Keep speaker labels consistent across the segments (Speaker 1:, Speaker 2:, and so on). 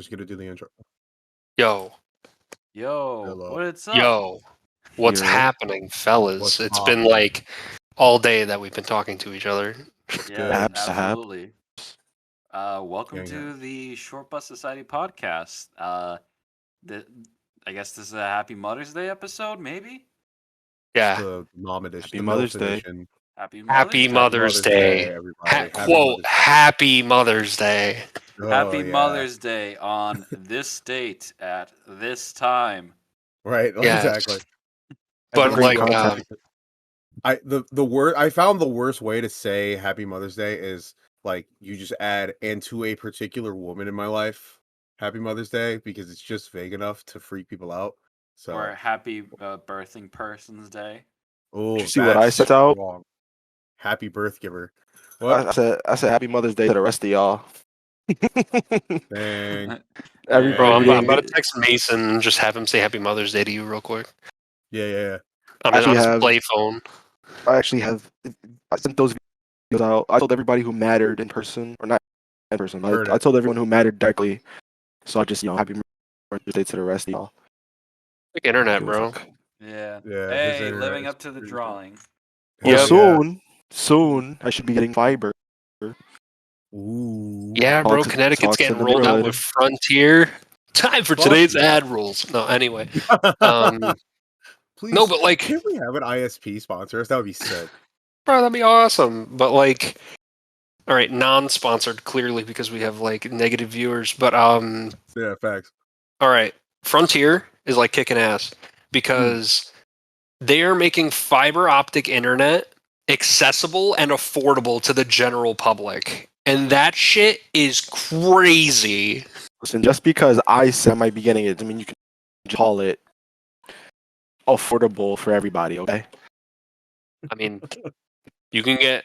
Speaker 1: just gonna do the intro.
Speaker 2: Yo,
Speaker 1: Hello.
Speaker 3: What's up?
Speaker 2: yo, what's
Speaker 4: Yo.
Speaker 2: happening, fellas?
Speaker 1: What's
Speaker 2: It's
Speaker 1: poppin'?
Speaker 2: been like all day that we've been talking to each other.
Speaker 3: Yeah,
Speaker 4: Perhaps.
Speaker 3: absolutely. Welcome
Speaker 1: Yeah,
Speaker 3: to the Shortbus Society podcast. I guess this is a Happy Mother's Day episode, maybe?
Speaker 2: Yeah.
Speaker 1: The mom edition,
Speaker 4: Happy
Speaker 1: the
Speaker 4: Mother's
Speaker 1: MILF
Speaker 4: Day.
Speaker 1: edition.
Speaker 2: Happy Mother's Day.
Speaker 1: everybody.
Speaker 2: Quote, Happy Mother's Day.
Speaker 1: Oh,
Speaker 3: Happy
Speaker 1: yeah.
Speaker 3: Mother's Day on this date at this time.
Speaker 1: Right,
Speaker 2: Yes.
Speaker 1: exactly.
Speaker 2: But
Speaker 1: And
Speaker 4: Great
Speaker 2: like,
Speaker 4: content.
Speaker 1: I found the worst way to say Happy Mother's Day is like you just add "and to a particular woman in my life, Happy Mother's Day" because it's just vague enough to freak people out. So,
Speaker 3: Or Happy Birthing Person's Day.
Speaker 1: oh,
Speaker 4: Did you see what I
Speaker 1: that's
Speaker 4: sent out?
Speaker 1: wrong. Happy birth giver. What?
Speaker 4: I said Happy Mother's Day to the rest of y'all.
Speaker 1: Dang.
Speaker 4: Everybody
Speaker 2: bro, I'm
Speaker 4: didn't
Speaker 2: about to
Speaker 4: get-
Speaker 2: text Mason and just have him say Happy Mother's Day to you real quick.
Speaker 1: Yeah.
Speaker 2: I'm
Speaker 4: Actually
Speaker 2: on his
Speaker 4: have-
Speaker 2: play phone.
Speaker 4: I sent those videos out. I told everybody who mattered in person, or not in person,
Speaker 1: Heard
Speaker 4: but I
Speaker 1: it.
Speaker 4: told everyone who mattered directly. So I just, Happy Mother's Day to the rest of y'all.
Speaker 2: Like internet,
Speaker 4: Give a
Speaker 2: bro.
Speaker 4: fuck.
Speaker 3: Yeah.
Speaker 1: Yeah, his
Speaker 3: Hey,
Speaker 1: internet
Speaker 3: living
Speaker 1: is
Speaker 3: up to the
Speaker 1: pretty
Speaker 3: drawing.
Speaker 2: Yep.
Speaker 4: Well, soon, I should be getting fiber.
Speaker 1: Ooh.
Speaker 2: Yeah, bro.
Speaker 4: Talks-
Speaker 2: Connecticut's
Speaker 4: talks
Speaker 2: getting
Speaker 4: in the
Speaker 2: rolled out
Speaker 4: neighborhood.
Speaker 2: with Frontier. Time for
Speaker 1: Fuck
Speaker 2: today's
Speaker 1: yeah.
Speaker 2: ad rules. No, anyway. Um,
Speaker 1: Please,
Speaker 2: no, but like,
Speaker 1: can't we have an ISP sponsor us? That would be sick.
Speaker 2: bro, that'd be awesome. But like, all right, non-sponsored clearly because we have like negative viewers. But
Speaker 1: Yeah, facts.
Speaker 2: all right, Frontier is like kicking ass because they are making fiber optic internet accessible and affordable to the general public, and that shit is crazy.
Speaker 4: Listen, just because I said I might be getting it, I mean, you can call it affordable for everybody, okay?
Speaker 2: I mean, you can get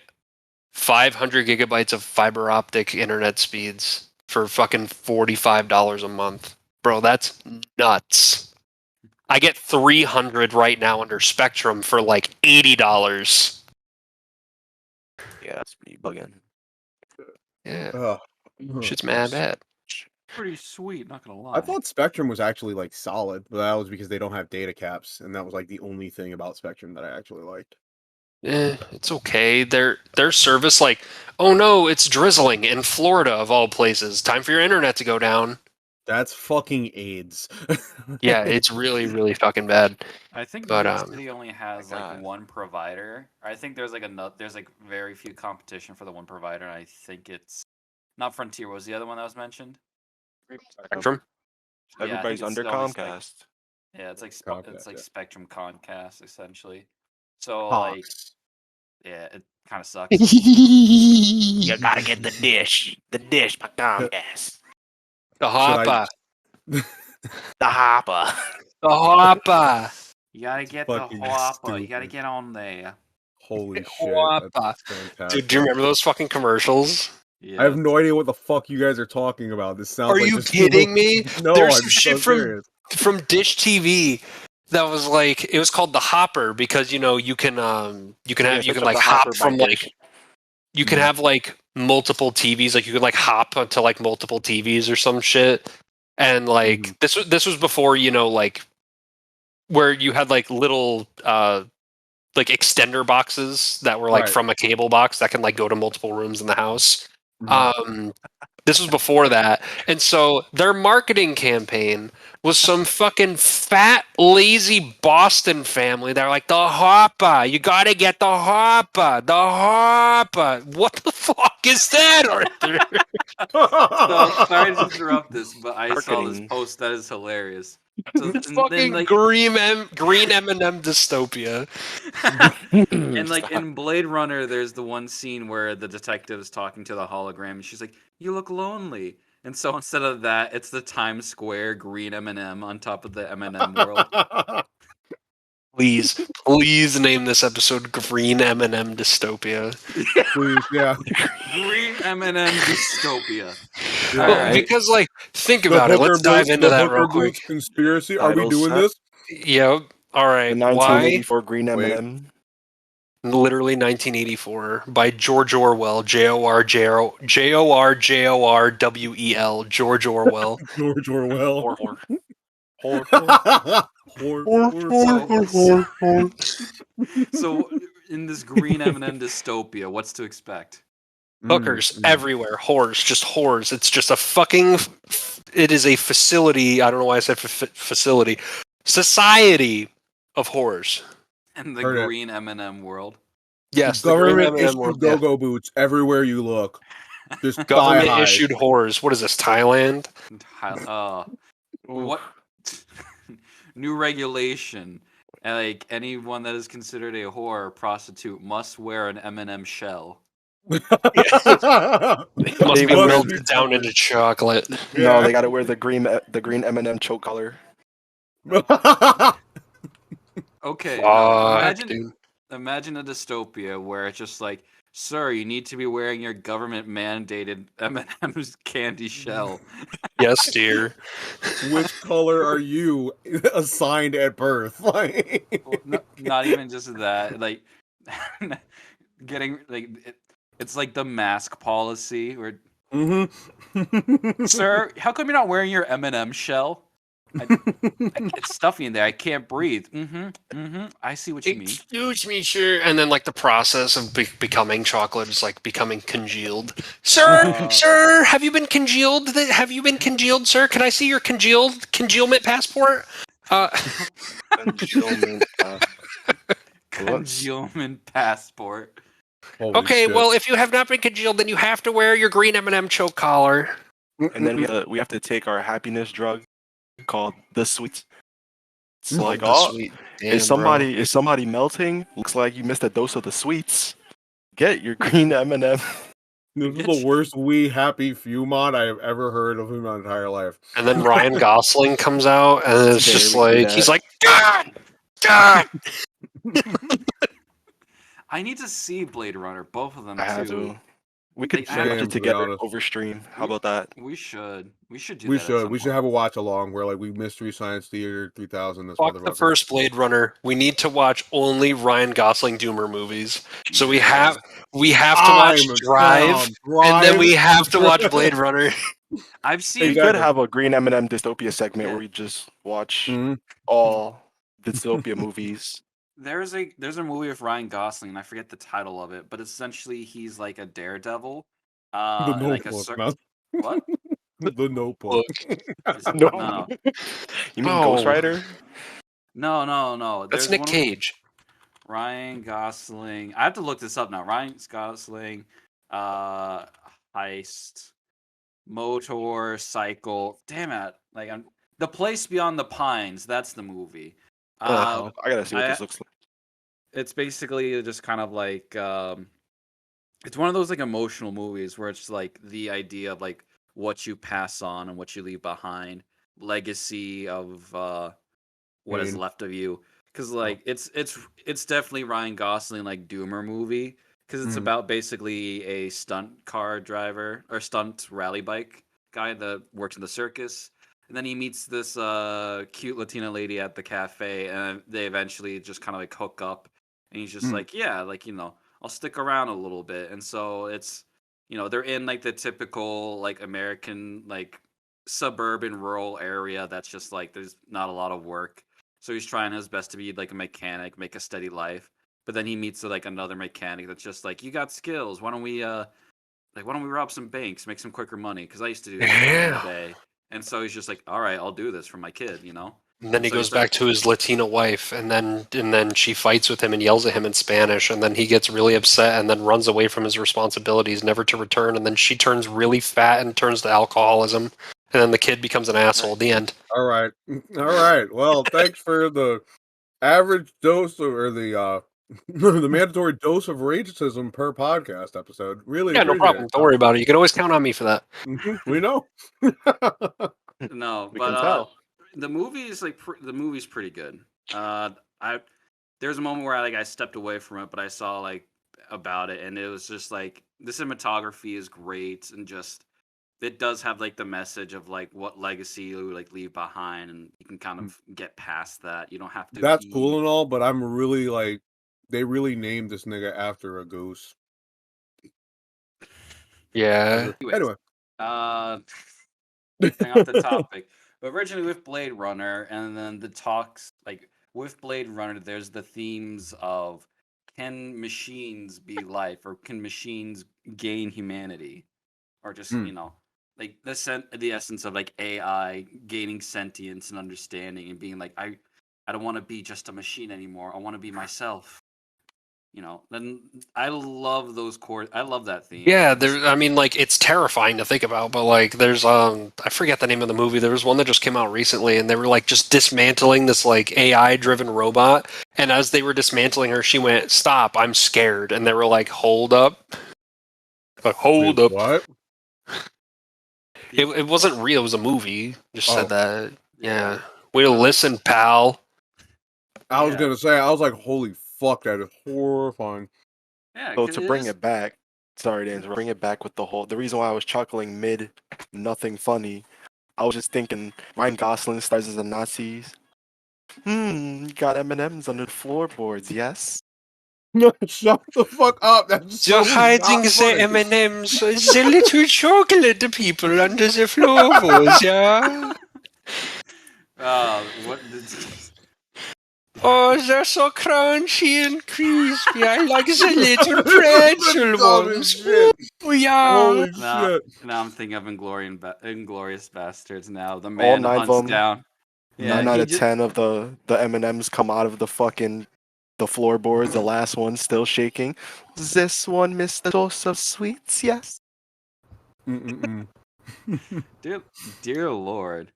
Speaker 2: 500 gigabytes of fiber optic internet speeds for fucking $45 a month. Bro, that's nuts. I get 300 right now under Spectrum for like $80.
Speaker 4: Yeah, that's pretty bugging.
Speaker 2: Yeah,
Speaker 1: Ugh.
Speaker 2: shit's mad bad.
Speaker 3: Pretty sweet, not gonna lie.
Speaker 1: I thought Spectrum was actually like solid, but that was because they don't have data caps, and that was like the only thing about Spectrum that I actually liked.
Speaker 2: It's okay. Their service, like, oh no, it's drizzling in Florida of all places. Time for your internet to go down.
Speaker 1: That's fucking AIDS.
Speaker 2: Yeah, it's really, really fucking bad.
Speaker 3: I think
Speaker 2: But,
Speaker 3: New York City only has like
Speaker 4: God.
Speaker 3: one provider. I think there's like very few competition for the one provider. And I think it's not Frontier. What was the other one that was mentioned?
Speaker 2: Spectrum?
Speaker 3: Yeah, I think
Speaker 4: Everybody's
Speaker 3: it's
Speaker 4: under
Speaker 3: always, like-
Speaker 4: Comcast.
Speaker 3: Yeah, it's like
Speaker 1: Comcast,
Speaker 3: it's like
Speaker 1: yeah.
Speaker 3: Spectrum Comcast essentially. So
Speaker 1: Hawks.
Speaker 3: like yeah, it kind of sucks.
Speaker 4: You gotta get the dish by Comcast.
Speaker 2: The
Speaker 1: Should I-
Speaker 2: hopper.
Speaker 4: The hopper.
Speaker 2: The hopper.
Speaker 3: You gotta get
Speaker 1: Fucking
Speaker 3: the Whopper. You gotta
Speaker 1: stupid.
Speaker 3: get on there.
Speaker 1: Holy shit.
Speaker 2: Whoppa.
Speaker 1: That's fantastic.
Speaker 2: Dude, do you remember those fucking commercials?
Speaker 3: Yeah.
Speaker 1: I have no idea what the fuck you guys are talking about. This sounds
Speaker 2: Are
Speaker 1: like
Speaker 2: you
Speaker 1: just
Speaker 2: kidding me?
Speaker 1: No,
Speaker 2: There's
Speaker 1: I'm
Speaker 2: some
Speaker 1: so
Speaker 2: shit from-
Speaker 1: serious.
Speaker 2: From Dish TV that was like, it was called the hopper because you can like hop from like you can have like multiple TVs, like you could like hop onto like multiple TVs or some shit. And like this was before, like where you had like little like extender boxes that were like
Speaker 1: Right.
Speaker 2: from a cable box that can like go to multiple rooms in the house. This was before that. And so their marketing campaign was some fucking fat, lazy Boston family. They're like, the hopper. You got to get the hopper. The hopper. What the fuck is that, Arthur?
Speaker 3: So, sorry to interrupt this, but I saw this
Speaker 4: Marketing.
Speaker 3: post that is hilarious. So,
Speaker 2: It's
Speaker 3: and
Speaker 2: fucking
Speaker 3: then, like,
Speaker 2: green M&M dystopia.
Speaker 3: and like in Blade Runner, there's the one scene where the detective is talking to the hologram, and she's like, "You look lonely." And so instead of that, it's the Times Square green M&M on top of the M&M world.
Speaker 2: Please name this episode Green M&M Dystopia.
Speaker 1: Please, yeah.
Speaker 3: Green M&M dystopia.
Speaker 1: Yeah.
Speaker 2: Well,
Speaker 3: Alright.
Speaker 2: because, like, think
Speaker 1: The
Speaker 2: about it. Let's
Speaker 1: hooker
Speaker 2: dive
Speaker 1: boots-
Speaker 2: into
Speaker 1: the
Speaker 2: that
Speaker 1: hooker
Speaker 2: real quick.
Speaker 1: boots conspiracy. Are we
Speaker 4: Title
Speaker 1: doing
Speaker 4: set.
Speaker 1: this?
Speaker 2: Yep. All right.
Speaker 4: The
Speaker 2: Why?
Speaker 4: 1984 Green
Speaker 1: Wait.
Speaker 4: M&M.
Speaker 2: Literally 1984 by George Orwell, J-O-R-J-O-R-J-O-R-W-E-L, George Orwell.
Speaker 1: George Orwell.
Speaker 3: So in this green M&M dystopia, what's to expect?
Speaker 2: Hookers everywhere, whores, just whores. It's just a fucking. It is a facility. I don't know why I said facility. Society of whores.
Speaker 3: In the green M&M world.
Speaker 2: Yes,
Speaker 1: government issued go-go boots everywhere you look. Just
Speaker 2: government issued whores. What is this, Thailand?
Speaker 3: What new regulation? Like anyone that is considered a whore or prostitute must wear an M&M shell.
Speaker 2: It must be melted down into chocolate.
Speaker 4: Yeah. No, they gotta wear the green M&M choke color.
Speaker 3: Okay, imagine a dystopia where it's just like, sir, you need to be wearing your government-mandated M&M's candy shell.
Speaker 2: Yes, dear.
Speaker 1: Which color are you assigned at birth?
Speaker 3: Not even just that. Like, getting like it's like the mask policy where, sir, how come you're not wearing your M&M shell? It's stuffy in there. I can't breathe. I see what you mean.
Speaker 2: Excuse me, sir. And then, like, the process of becoming chocolate is like becoming congealed. Sir, have you been congealed? Have you been congealed, sir? Can I see your congealment passport?
Speaker 3: Congealment passport.
Speaker 2: Okay, well, if you have not been congealed, then you have to wear your green M&M choke collar.
Speaker 4: And then we have to take our happiness drug called the sweets. It's like, is somebody melting? Looks like you missed a dose of the sweets. Get your green M&M.
Speaker 1: This is the worst wee happy few mod I have ever heard of in my entire life.
Speaker 2: And then Ryan Gosling comes out, and it's just like, he's like, God!
Speaker 3: I need to see Blade Runner, both of them
Speaker 4: too. We could watch it together over stream. How about that?
Speaker 3: We should. We should
Speaker 1: We should have a watch along where we Mystery Science Theater 3000.
Speaker 2: Fuck the first Blade Runner. We need to watch only Ryan Gosling Doomer movies. So we have to watch Drive, and then we have to watch Blade Runner.
Speaker 3: I've seen.
Speaker 4: We could have a green M&M dystopia segment where we just watch all dystopia movies.
Speaker 3: There's a movie with Ryan Gosling, and I forget the title of it, but essentially he's like a daredevil.
Speaker 1: The Notebook.
Speaker 3: What?
Speaker 1: The Notebook.
Speaker 3: No.
Speaker 4: You mean Ghost Rider?
Speaker 3: No.
Speaker 2: That's Nick Cage.
Speaker 3: Ryan Gosling. I have to look this up now. Ryan Gosling, heist, motorcycle. Damn it! Like The Place Beyond the Pines. That's the movie.
Speaker 4: I gotta see what this looks like.
Speaker 3: It's basically just kind of like it's one of those like emotional movies where it's like the idea of like what you pass on and what you leave behind, legacy of what is left of you. Because like it's definitely Ryan Gosling like Doomer movie because it's about basically a stunt car driver or stunt rally bike guy that works in the circus. And then he meets this cute Latina lady at the cafe, and they eventually just kind of like hook up. And he's just like, yeah, like, I'll stick around a little bit. And so it's, they're in like the typical like American like suburban rural area that's just like there's not a lot of work. So he's trying his best to be like a mechanic, make a steady life. But then he meets like another mechanic that's just like, you got skills. Why don't we rob some banks, make some quicker money? Because I used to do that every day. And so he's just like, all right, I'll do this for my kid,
Speaker 2: And then he goes back to his Latina wife, and then she fights with him and yells at him in Spanish, and then he gets really upset and then runs away from his responsibilities, never to return, and then she turns really fat and turns to alcoholism, and then the kid becomes an asshole. The end.
Speaker 1: All right. Well, thanks for the average dose or the mandatory dose of racism per podcast episode. Really?
Speaker 2: Yeah, no problem. Don't worry about it. You can always count on me for that.
Speaker 1: We know.
Speaker 3: No,
Speaker 4: we can tell.
Speaker 3: The movie is like the movie's pretty good. There's a moment where I stepped away from it, but I saw like about it, and it was just like the cinematography is great, and just it does have like the message of like what legacy you like leave behind, and you can kind of get past that. You don't have to.
Speaker 1: That's cool and all, but I'm really like They really named this nigga after a goose.
Speaker 2: Yeah.
Speaker 1: Anyway.
Speaker 3: Getting off the topic. But originally with Blade Runner, and then the talks, like, with Blade Runner, there's the themes of, can machines be life, or can machines gain humanity? Or just, like, the essence of, like, AI gaining sentience and understanding and being like, I don't want to be just a machine anymore. I want to be myself. Then I love those chords. I love that theme.
Speaker 2: Yeah, I mean, like, it's terrifying to think about, but like, there's I forget the name of the movie. There was one that just came out recently, and they were like just dismantling this like AI-driven robot, and as they were dismantling her, she went, "Stop! I'm scared," and they were like, "Hold up, hold up."
Speaker 1: What?
Speaker 2: It wasn't real. It was a movie. Just said that. Yeah. Way to listen, pal.
Speaker 1: I was gonna say. I was like, "Holy fuck, that is horrifying."
Speaker 3: Yeah.
Speaker 4: So to bring it back, sorry to interrupt, bring it back with the reason why I was chuckling mid nothing funny. I was just thinking Ryan Gosling stars as a Nazi. You got M&Ms under the floorboards, yes?
Speaker 1: Shut the fuck up. That's
Speaker 2: You're
Speaker 1: so
Speaker 2: hiding
Speaker 1: not
Speaker 2: the
Speaker 1: funny.
Speaker 2: M&Ms, the little chocolate people under the floorboards, yeah?
Speaker 3: What?
Speaker 2: Oh, they're so crunchy and crispy. I like the little pretzel ones. Oh, yeah.
Speaker 1: Holy shit.
Speaker 3: Now I'm thinking of Inglorious Bastards now. The
Speaker 4: All
Speaker 3: man
Speaker 4: 9 of
Speaker 3: hunts
Speaker 4: them,
Speaker 3: down.
Speaker 4: 9 out of 10 of the M&Ms come out of the floorboards. The last one still shaking. This one, Mr. Dose of Sweets, yes?
Speaker 3: Dear Lord.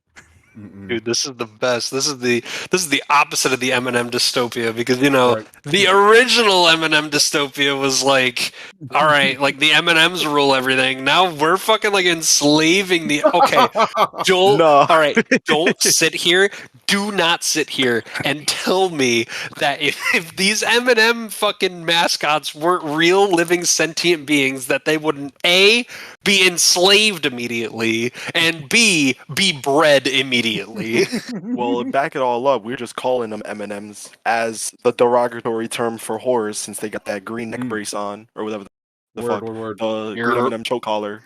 Speaker 2: Dude, this is the best. This is the opposite of the M&M dystopia because the original M&M dystopia was like, all right, like the M&Ms rule everything. Now we're fucking like enslaving the. Okay, Joel.
Speaker 4: No.
Speaker 2: All right, don't sit here. Do not sit here and tell me that if these M&M fucking mascots weren't real living sentient beings, that they wouldn't A, be enslaved immediately, and B, be bred immediately.
Speaker 4: Well, back it all up, we're just calling them M&Ms as the derogatory term for whores since they got that green neck brace on, or whatever the green M&M choke collar.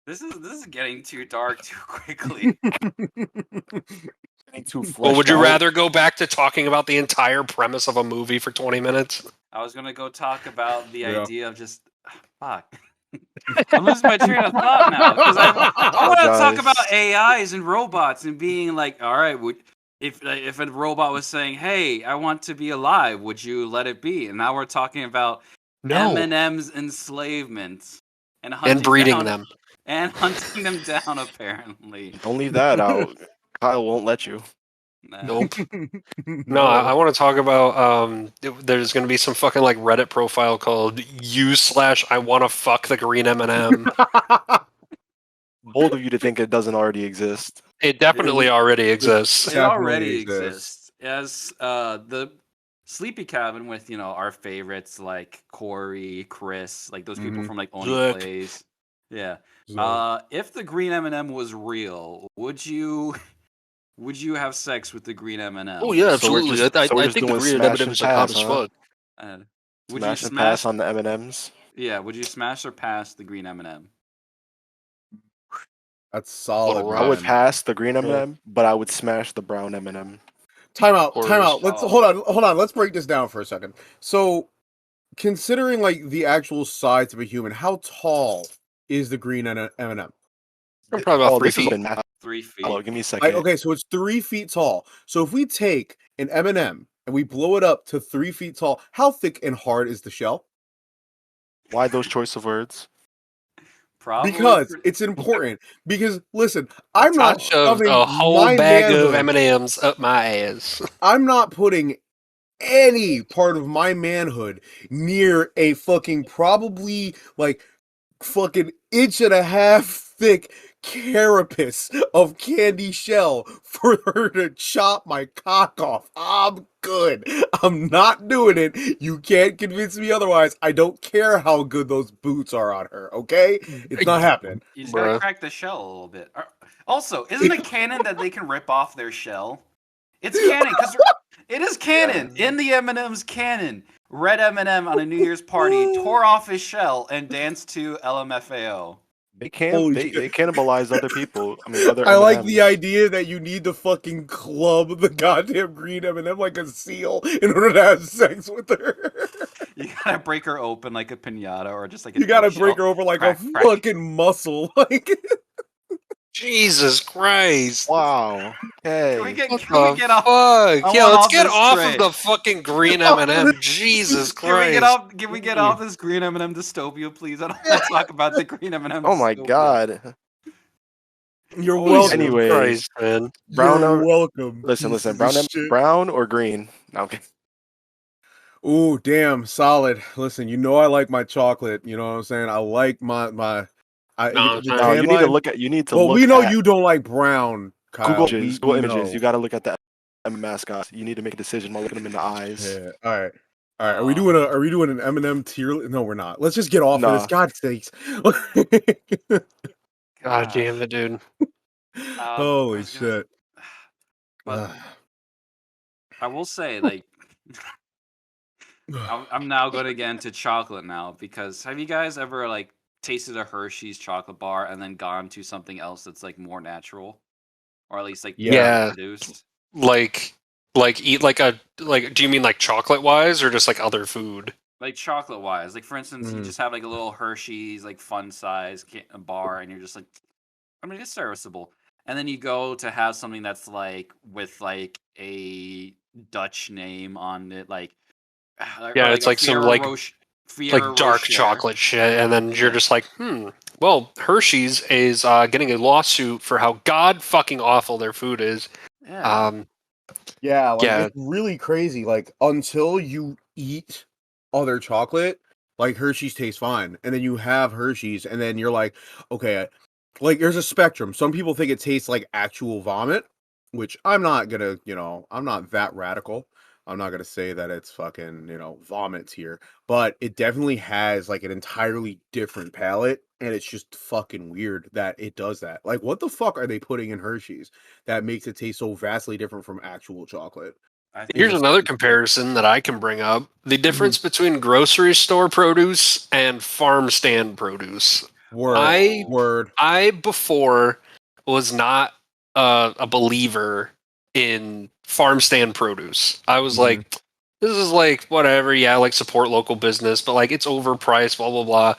Speaker 3: This is getting too dark too quickly.
Speaker 2: Well, would you rather go back to talking about the entire premise of a movie for 20 minutes?
Speaker 3: I was gonna go talk about the idea of just fuck. I'm losing my train of thought now because I want to talk about AIs and robots and being like, all right, if a robot was saying, "Hey, I want to be alive," would you let it be? And now we're talking about M&M's enslavement and
Speaker 2: breeding them
Speaker 3: and hunting them down. Apparently,
Speaker 4: don't leave that out. Kyle won't let you.
Speaker 2: Nope. No, I want to talk about there's going to be some fucking like Reddit profile called /I wanna fuck the green M&M.
Speaker 4: Bold of you to think it doesn't already exist.
Speaker 2: It definitely already exists.
Speaker 3: It already exists. As the Sleepy Cabin with our favorites like Corey, Chris, like those people from like Only Plays. Yeah. If the green M&M was real, would you have sex with the green M&M?
Speaker 2: Oh yeah, absolutely.
Speaker 4: So
Speaker 2: I think the green M&M is like hot as fuck.
Speaker 3: Would
Speaker 4: smash
Speaker 3: you
Speaker 4: and pass on the M&Ms?
Speaker 3: Yeah, would you smash or pass the green M&M?
Speaker 1: That's solid.
Speaker 4: I would pass the green M&M, but I would smash the brown M&M.
Speaker 1: Time out. Let's hold on. Let's break this down for a second. So, considering like the actual size of a human, how tall is the green M&M?
Speaker 2: Probably about 3 feet.
Speaker 3: 3 feet.
Speaker 4: Oh, give me a second.
Speaker 1: Okay, so it's 3 feet tall. So if we take an M&M and we blow it up to 3 feet tall, how thick and hard is the shell?
Speaker 4: Why those choice of words?
Speaker 3: Probably
Speaker 1: because it's important. Because listen, I'm not shoving
Speaker 2: a whole bag of M&Ms up my ass.
Speaker 1: I'm not putting any part of my manhood near a fucking probably like fucking 1.5 inch thick carapace of candy shell for her to chop my cock off. I'm good. I'm not doing it. You can't convince me otherwise. I don't care how good those boots are on her, okay? It's not happening.
Speaker 3: You just gotta crack the shell a little bit. Also, isn't it canon that they can rip off their shell? It's canon, because it is canon. In the M&M's canon, red M&M on a New Year's party, tore off his shell, and danced to LMFAO.
Speaker 4: They cannibalized other people. I mean, other
Speaker 1: I
Speaker 4: M&Ms.
Speaker 1: like the idea that you need to fucking club the goddamn green M&M like a seal in order to have sex with her.
Speaker 3: You gotta break her open like a pinata, or just like
Speaker 1: you gotta break her over like a fucking muscle. Like,
Speaker 2: Jesus Christ!
Speaker 4: Wow. Hey.
Speaker 3: Can we get off?
Speaker 2: Yeah, let's get off
Speaker 3: train.
Speaker 2: of the fucking green M&M. Jesus Christ!
Speaker 3: Can we get off this green M&M dystopia, please? I don't want to talk about the green M&M.
Speaker 4: Oh my god.
Speaker 1: You're welcome.
Speaker 4: Anyways,
Speaker 2: Christ, man.
Speaker 1: You're welcome.
Speaker 4: Listen. Brown or green? No, I'm kidding.
Speaker 1: Ooh, damn, solid. Listen, you know I like my chocolate. You know what I'm saying? I like my.
Speaker 4: No, you need to look at.
Speaker 1: Well, we know you don't like brown. Kyle.
Speaker 4: Google images. You got to look at the mascot. You need to make a decision while looking them in the eyes.
Speaker 1: Yeah. All right. Are we doing an M&M tier? No, we're not. Let's just get off of this. God's sakes.
Speaker 2: God damn it, dude.
Speaker 1: Holy shit.
Speaker 3: But I will say, like, I'm now going to get into chocolate now, because have you guys ever like tasted a Hershey's chocolate bar and then gone to something else that's like more natural, or at least like produced?
Speaker 2: Like eat do you mean like chocolate wise or just like other food?
Speaker 3: Like chocolate wise, like for instance, you just have like a little Hershey's like fun size bar, and you're just like, I mean, it's serviceable. And then you go to have something that's like with like a Dutch name on it, like
Speaker 2: it's like some like dark chocolate shit, and then you're just like, well, Hershey's is getting a lawsuit for how god fucking awful their food is.
Speaker 1: It's really crazy. Like, until you eat other chocolate, like Hershey's tastes fine, and then you have Hershey's, and then you're like, okay, like there's a spectrum. Some people think it tastes like actual vomit, which I'm not gonna, I'm not that radical. I'm not gonna say that it's fucking, vomits here, but it definitely has like an entirely different palate, and it's just fucking weird that it does that. Like, what the fuck are they putting in Hershey's that makes it taste so vastly different from actual chocolate?
Speaker 2: Here's another comparison that I can bring up: the difference between grocery store produce and farm stand produce. I before was not a believer in farm stand produce. I was like, this is like whatever, like support local business, but like it's overpriced, blah blah blah.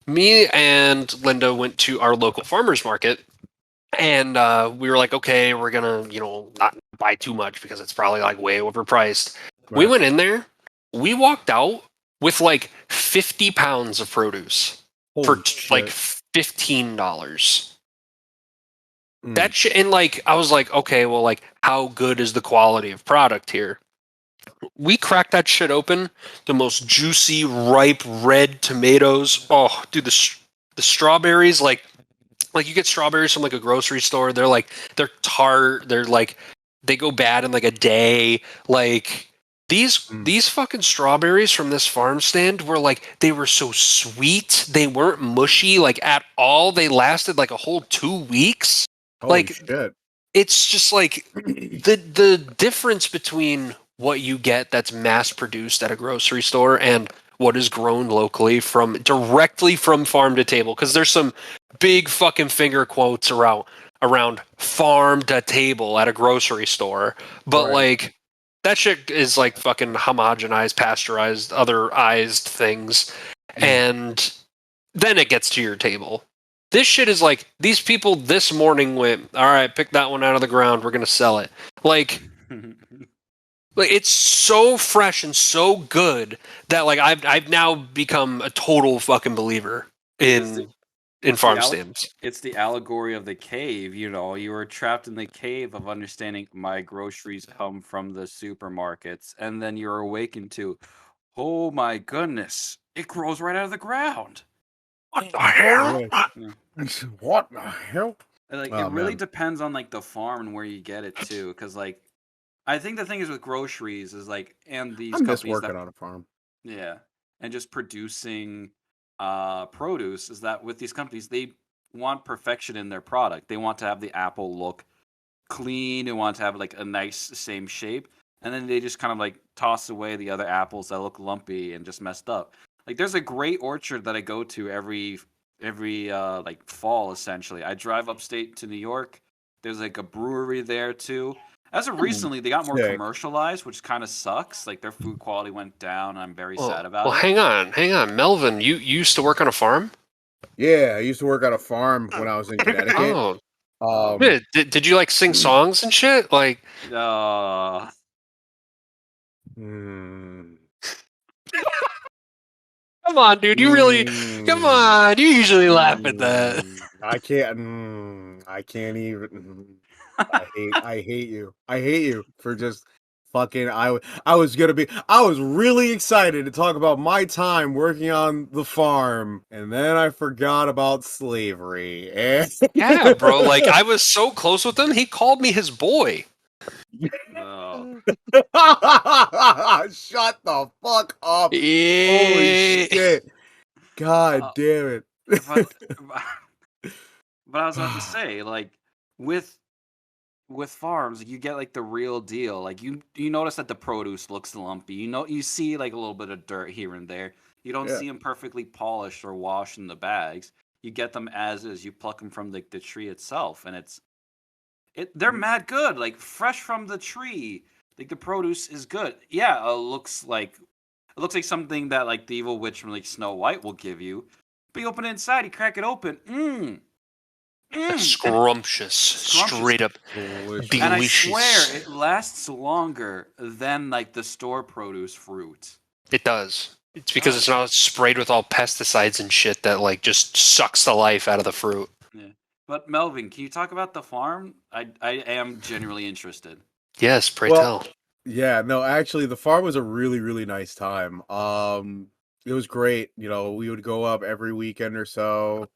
Speaker 2: Me and Linda went to our local farmers market, and we were like, okay, we're gonna not buy too much because it's probably like way overpriced. We went in there, we walked out with like 50 pounds of produce for like $15. That shit, and like I was like, okay, well, like how good is the quality of product here? We cracked that shit open. The most juicy, ripe red tomatoes. Oh, dude, the strawberries, like you get strawberries from like a grocery store. They're tart. They're like they go bad in like a day. Like these fucking strawberries from this farm stand were like, they were so sweet. They weren't mushy like at all. They lasted like a whole 2 weeks.
Speaker 1: Holy shit.
Speaker 2: It's just like the difference between what you get that's mass produced at a grocery store and what is grown locally directly from farm to table. Because there's some big fucking finger quotes around farm to table at a grocery store. But like that shit is like fucking homogenized, pasteurized, otherized things. And then it gets to your table. This shit is like, these people this morning went, all right, pick that one out of the ground. We're going to sell it. Like it's so fresh and so good that like I've now become a total fucking believer in farm stands.
Speaker 3: It's the allegory of the cave. You were trapped in the cave of understanding my groceries come from the supermarkets, and then you're awakened to, oh my goodness, it grows right out of the ground.
Speaker 2: What the hell?
Speaker 1: What the hell?
Speaker 3: Like it really depends on like the farm and where you get it too, because like I think the thing is with groceries is like, and these companies
Speaker 1: working on a farm.
Speaker 3: Yeah, and just producing produce is that with these companies they want perfection in their product. They want to have the apple look clean. They want to have like a nice same shape. and then they just kind of like toss away the other apples that look lumpy and just messed up. Like there's a great orchard that I go to every like fall essentially. I drive upstate to New York. There's like a brewery there too. As of recently, they got more commercialized, which kind of sucks. Like their food quality went down, and I'm very sad about it.
Speaker 2: Well, hang on, Melvin. You used to work on a farm?
Speaker 1: Yeah, I used to work on a farm when I was in Connecticut.
Speaker 2: Yeah, did you like sing songs and shit? Like, come on, dude. You really? Come on. You usually laugh at that.
Speaker 1: I can't even. I hate you. I hate you for just fucking. I was really excited to talk about my time working on the farm, and then I forgot about slavery.
Speaker 2: Yeah, bro. Like I was so close with him. He called me his boy.
Speaker 3: Oh.
Speaker 1: Shut the fuck up. Holy shit. God damn it.
Speaker 3: But I was about to say, like, with farms, you get like the real deal. Like you notice that the produce looks lumpy. You see like a little bit of dirt here and there. You don't see them perfectly polished or washed in the bags. You get them as is. You pluck them from the tree itself, and they're mad good. Like fresh from the tree. Like the produce is good. Yeah, it looks like something that like the evil witch from like Snow White will give you. But you open it inside, you crack it open.
Speaker 2: Scrumptious. Straight up delicious.
Speaker 3: And I swear it lasts longer than like the store produce fruit.
Speaker 2: It does. It's because it's not sprayed with all pesticides and shit that like just sucks the life out of the fruit.
Speaker 3: Yeah. But Melvin, can you talk about the farm? I am genuinely interested.
Speaker 2: Yes, pray tell.
Speaker 1: Yeah, no, actually the farm was a really, really nice time. It was great. You know, we would go up every weekend or so.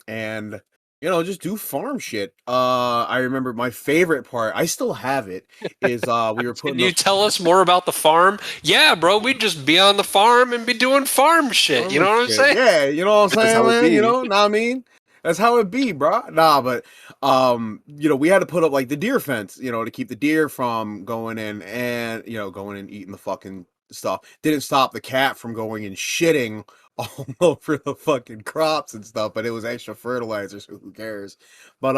Speaker 1: And you know, just do farm shit. I remember my favorite part, I still have it, is we were putting.
Speaker 2: Can you tell us more about the farm? Yeah, bro, we'd just be on the farm and be doing farm shit. You know what I'm saying?
Speaker 1: Yeah, you know what I'm saying, man? You know what I mean? That's how it be, bro. Nah, but you know, we had to put up like the deer fence, you know, to keep the deer from going in and going and eating the fucking stuff. Didn't stop the cat from going and shitting all over the fucking crops and stuff, but it was extra fertilizer, so who cares? But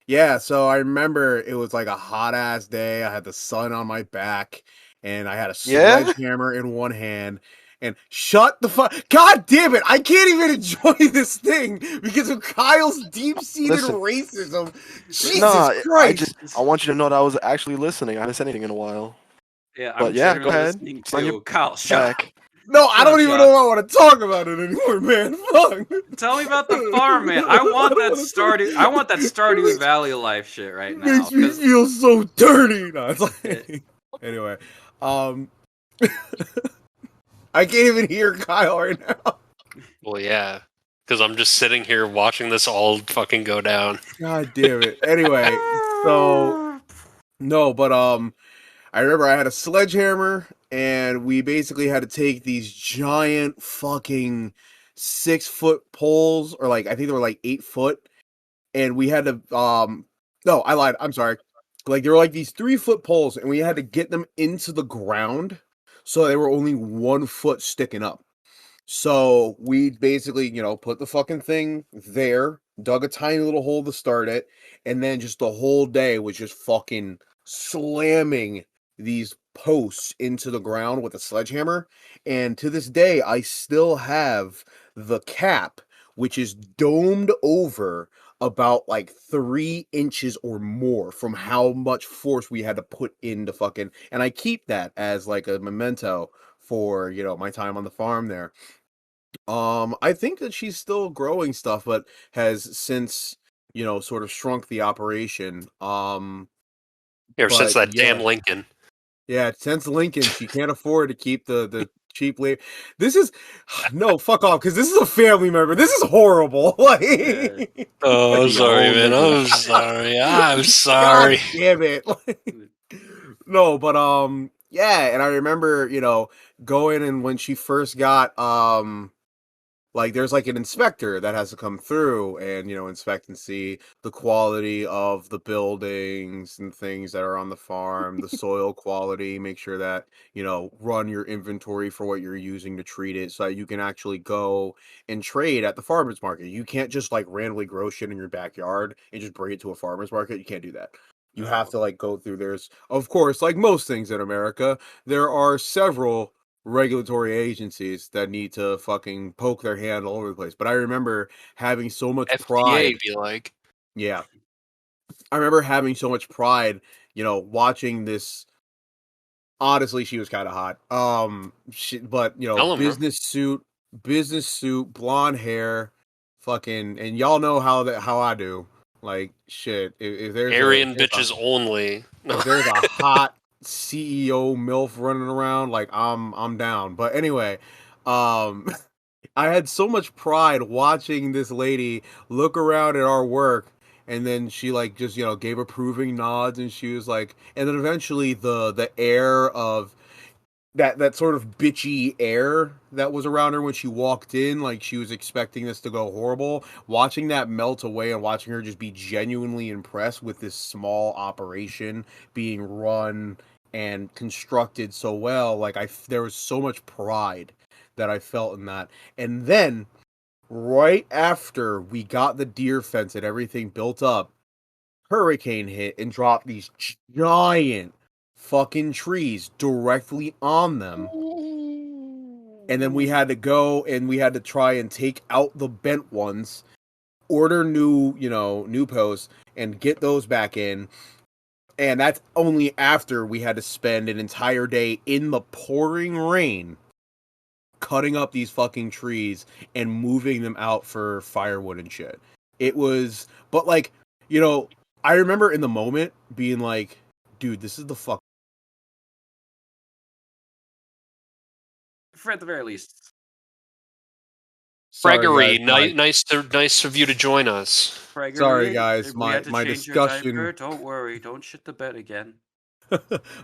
Speaker 1: yeah, so I remember it was like a hot ass day. I had the sun on my back and I had a sledgehammer in one hand. And shut the fuck! God damn it! I can't even enjoy this thing because of Kyle's deep-seated racism. Jesus Christ!
Speaker 4: I want you to know that I was actually listening. I haven't said anything in a while.
Speaker 3: Yeah,
Speaker 4: but go ahead.
Speaker 3: Kyle, shut.
Speaker 1: No, I don't even know if I want to talk about it anymore, man. Fuck.
Speaker 3: Tell me about the farm, man. I want that Stardew Valley life shit right now.
Speaker 1: It makes me feel so dirty. No, it's like... Anyway, I can't even hear Kyle right now.
Speaker 2: Well, yeah, because I'm just sitting here watching this all fucking go down.
Speaker 1: God damn it. Anyway, so no, but I remember I had a sledgehammer, and we basically had to take these giant fucking 6-foot poles, or like I think they were like 8 foot, and we had to no, I lied. I'm sorry. Like they were like these 3-foot poles, and we had to get them into the ground. So they were only 1 foot sticking up. So we basically, put the fucking thing there, dug a tiny little hole to start it, and then just the whole day was just fucking slamming these posts into the ground with a sledgehammer. And to this day, I still have the cap, which is domed over about like 3 inches or more from how much force we had to put into fucking, and I keep that as like a memento for, my time on the farm there. I think that she's still growing stuff, but has since, sort of shrunk the operation.
Speaker 2: Since that damn Lincoln.
Speaker 1: Yeah, since Lincoln, she can't afford to keep the cheap labor. This is no fuck off because this is a family member. This is horrible. Like,
Speaker 2: oh, sorry, man. I'm sorry. I'm sorry.
Speaker 1: God damn it. No, but yeah, and I remember going and when she first got like there's like an inspector that has to come through and inspect and see the quality of the buildings and things that are on the farm, the soil quality, make sure that run your inventory for what you're using to treat it so that you can actually go and trade at the farmers market. You can't just like randomly grow shit in your backyard and just bring it to a farmers market. You can't do that. You have to like go through. There's, of course, like most things in America, there are several regulatory agencies that need to fucking poke their hand all over the place. But I remember having so much
Speaker 2: FDA,
Speaker 1: pride.
Speaker 2: be like,
Speaker 1: yeah, I remember having so much pride, watching this. Honestly, she was kind of hot. But business suit, blonde hair, fucking, and y'all know how I do. Like shit. If there's
Speaker 2: Aryan bitches only.
Speaker 1: if there's a hot CEO MILF running around, like I'm down. But anyway, I had so much pride watching this lady look around at our work, and then she like just gave approving nods, and she was like, and then eventually the air of that sort of bitchy air that was around her when she walked in, like she was expecting this to go horrible, watching that melt away and watching her just be genuinely impressed with this small operation being run and constructed so well, like there was so much pride that I felt in that. And then right after we got the deer fence and everything built up, hurricane hit and dropped these giant fucking trees directly on them. And then we had to go and we had to try and take out the bent ones, order new posts and get those back in. And that's only after we had to spend an entire day in the pouring rain cutting up these fucking trees and moving them out for firewood and shit. It was, but like, I remember in the moment being like, dude, this is the fuck.
Speaker 3: For at the very least.
Speaker 2: Gregory, nice of you to join us.
Speaker 3: Gregory,
Speaker 1: sorry guys,
Speaker 3: my
Speaker 1: discussion.
Speaker 3: Diaper, don't worry, don't shit the bed again.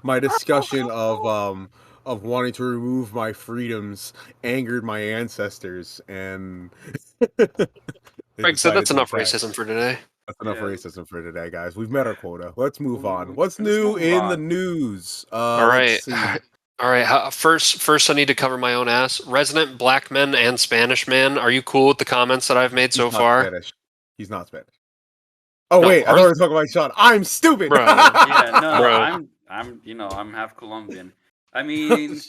Speaker 1: My discussion of wanting to remove my freedoms angered my ancestors, and
Speaker 2: Greg said that's enough racism for today.
Speaker 1: That's enough racism for today, guys. We've met our quota. Let's move on. What's new in the news?
Speaker 2: All right. All right. First, I need to cover my own ass. Resident black men and Spanish man. Are you cool with the comments that I've made so far?
Speaker 1: Spanish. He's not Spanish. Oh no, wait, I thought we were talking about Sean. I'm stupid.
Speaker 3: Bro. Yeah, no, bro. I'm half Colombian. I mean,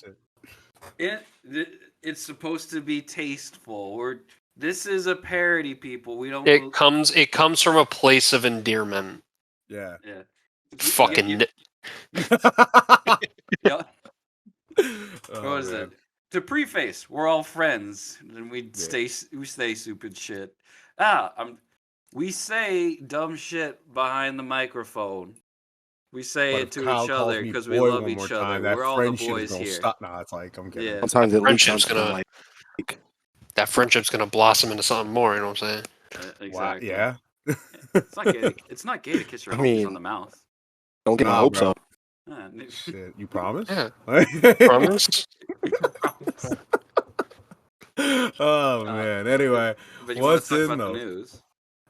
Speaker 3: it's supposed to be tasteful. This is a parody, people. We don't.
Speaker 2: It comes from a place of endearment.
Speaker 1: Yeah.
Speaker 3: Yeah.
Speaker 2: Fucking.
Speaker 3: Yeah. What was it? To preface, we're all friends, and we say stupid shit. We say dumb shit behind the microphone. We say it to each other because we love each other. We're all the boys here.
Speaker 1: Nah, it's like I'm kidding.
Speaker 3: Yeah.
Speaker 4: Sometimes
Speaker 2: that friendship's gonna blossom into something more. You know what I'm saying?
Speaker 3: Exactly.
Speaker 1: Yeah.
Speaker 3: It's not gay to kiss your homies on the mouth.
Speaker 4: Don't get my hopes up.
Speaker 1: Shit, you promise?
Speaker 2: Yeah. Promise?
Speaker 1: Oh man. Anyway,
Speaker 3: what's in the news?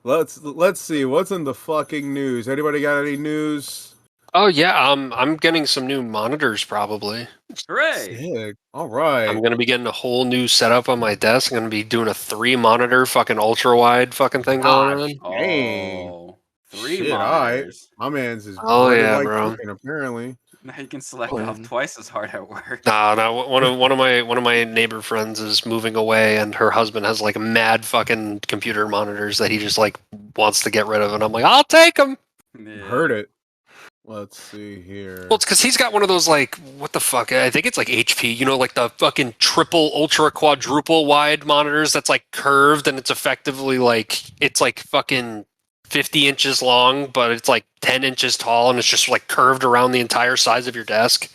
Speaker 1: Let's see what's in the fucking news. Anybody got any news?
Speaker 2: Oh yeah, I'm getting some new monitors probably.
Speaker 3: Hooray!
Speaker 1: Sick. All right.
Speaker 2: I'm gonna be getting a whole new setup on my desk. I'm gonna be doing a 3-monitor fucking ultra wide fucking thing going on.
Speaker 3: Oh, 3 monitors.
Speaker 1: My man's is
Speaker 2: bro.
Speaker 1: Cooking, apparently.
Speaker 3: Now you can select off twice as hard at work.
Speaker 2: No. One of my neighbor friends is moving away, and her husband has like mad fucking computer monitors that he just like wants to get rid of, and I'm like, I'll take them.
Speaker 3: Yeah.
Speaker 1: Heard it. Let's see here.
Speaker 2: Well, it's because he's got one of those, like, what the fuck? I think it's like HP, like the fucking triple, ultra, quadruple wide monitors that's like curved, and it's effectively like, it's like fucking 50 inches long, but it's like 10 inches tall, and it's just like curved around the entire size of your desk.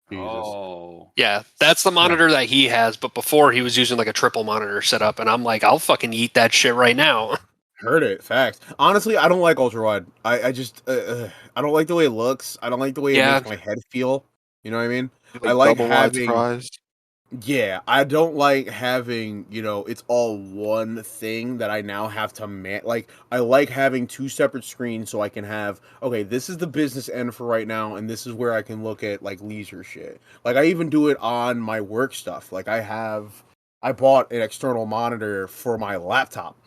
Speaker 1: Jesus.
Speaker 3: Oh.
Speaker 2: Yeah, that's the monitor that he has, but before he was using like a triple monitor setup, and I'm like, I'll fucking eat that shit right now.
Speaker 1: Heard it. Facts. Honestly, I don't like ultra wide. I just I don't like the way it looks. I don't like the way it makes my head feel. You know what I mean?
Speaker 4: I like having.
Speaker 1: Yeah, I don't like having, it's all one thing that I now have to like I like having two separate screens so I can have, okay, this is the business end for right now and this is where I can look at like leisure shit. Like I even do it on my work stuff. Like I bought an external monitor for my laptop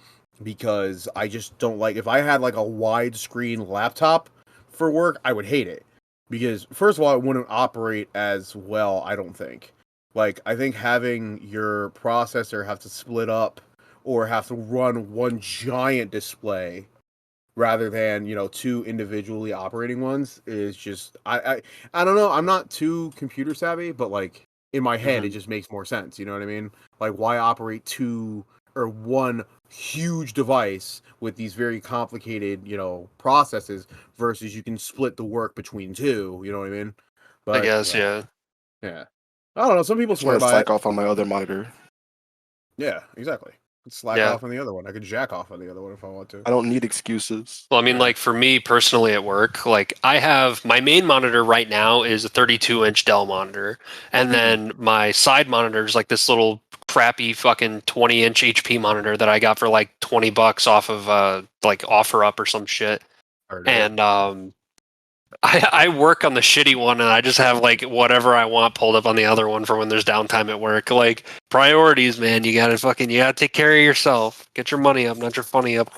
Speaker 1: because I just don't like, if I had like a widescreen laptop for work, I would hate it. Because first of all, it wouldn't operate as well, I don't think. Like, I think having your processor have to split up or have to run one giant display rather than, two individually operating ones is just I don't know. I'm not too computer savvy, but like in my head it just makes more sense. You know what I mean? Like why operate two or one huge device with these very complicated, processes versus you can split the work between two, you know what I mean?
Speaker 2: I
Speaker 1: But
Speaker 2: guess, yeah.
Speaker 1: yeah. I don't know. Some people
Speaker 4: I just want
Speaker 1: swear
Speaker 4: to
Speaker 1: by
Speaker 4: slack
Speaker 1: it.
Speaker 4: off on my other monitor.
Speaker 1: Yeah, exactly. Slack off on the other one. I could jack off on the other one if I want to.
Speaker 4: I don't need excuses.
Speaker 2: Well, I mean, like for me personally at work, like I have my main monitor right now is a 32-inch Dell monitor, and then my side monitor is like this little crappy fucking 20-inch HP monitor that I got for like $20 off of like OfferUp or some shit. And I work on the shitty one, and I just have like whatever I want pulled up on the other one for when there's downtime at work. Like priorities, man. You gotta take care of yourself. Get your money up, not your funny up.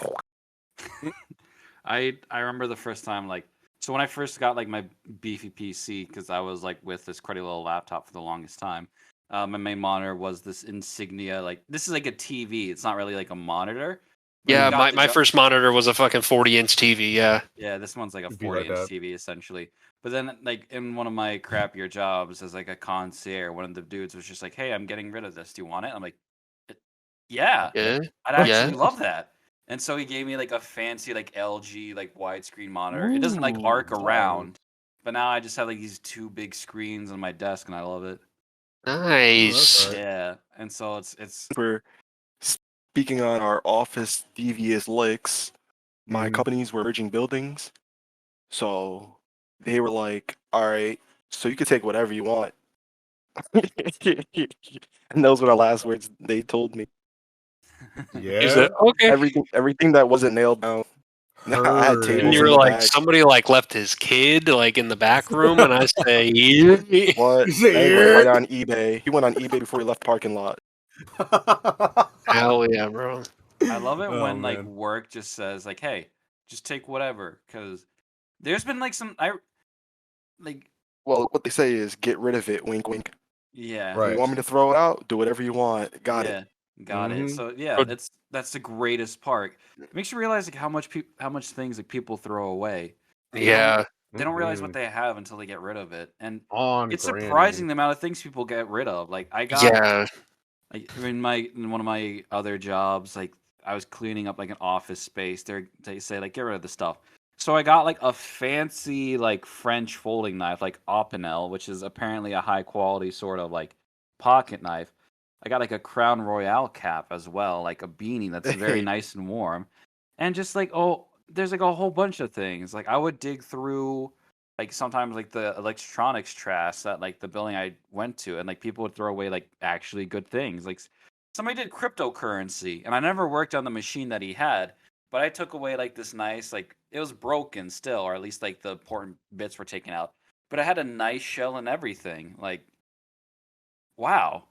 Speaker 3: I remember the first time, like, so when I first got like my beefy PC, because I was like with this cruddy little laptop for the longest time. My main monitor was this Insignia, like this is like a TV. It's not really like a monitor.
Speaker 2: Yeah, my first monitor was a fucking 40-inch TV. Yeah.
Speaker 3: Yeah, this one's like a
Speaker 1: It'd be like
Speaker 3: 40-inch
Speaker 1: that.
Speaker 3: TV essentially. But then, like in one of my crappier jobs as like a concierge, one of the dudes was just like, "Hey, I'm getting rid of this. Do you want it?" I'm like, "Yeah,
Speaker 2: Yeah.
Speaker 3: I'd actually love that." And so he gave me like a fancy like LG like widescreen monitor. It doesn't like arc around, but now I just have like these two big screens on my desk, and I love it.
Speaker 2: Nice.
Speaker 3: Yeah, and so it's.
Speaker 4: We're speaking on our office devious licks. My companies were merging buildings, so they were like, "All right, so you can take whatever you want." And those were the last words they told me.
Speaker 1: Yeah.
Speaker 2: Okay.
Speaker 4: Everything that wasn't nailed down. I had tables
Speaker 2: And you were
Speaker 4: in the
Speaker 2: like,
Speaker 4: back.
Speaker 2: somebody like left his kid like in the back room, and I say,
Speaker 4: what? He went right on eBay. He went on eBay before he left the parking lot.
Speaker 2: Hell yeah, bro.
Speaker 3: I love it when like work just says like, "Hey, just take whatever," because there's been like
Speaker 4: Well, what they say is get rid of it. Wink, wink.
Speaker 3: Yeah.
Speaker 1: Right.
Speaker 4: You want me to throw it out? Do whatever you want. Got it.
Speaker 3: Got it. So yeah, that's the greatest part. It makes you realize like how much things like people throw away. They don't realize what they have until they get rid of it, and it's surprising the amount of things people get rid of. Like I got, in one of my other jobs, like I was cleaning up like an office space. They say like get rid of the stuff. So I got like a fancy like French folding knife, like Opinel, which is apparently a high quality sort of like pocket knife. I got like a Crown Royale cap as well, like a beanie that's very nice and warm. And just like, there's like a whole bunch of things. Like I would dig through like sometimes like the electronics trash that like the building I went to, and like people would throw away like actually good things. Like somebody did cryptocurrency, and I never worked on the machine that he had, but I took away like this nice, like it was broken still, or at least like the important bits were taken out. But it had a nice shell and everything. Like, wow.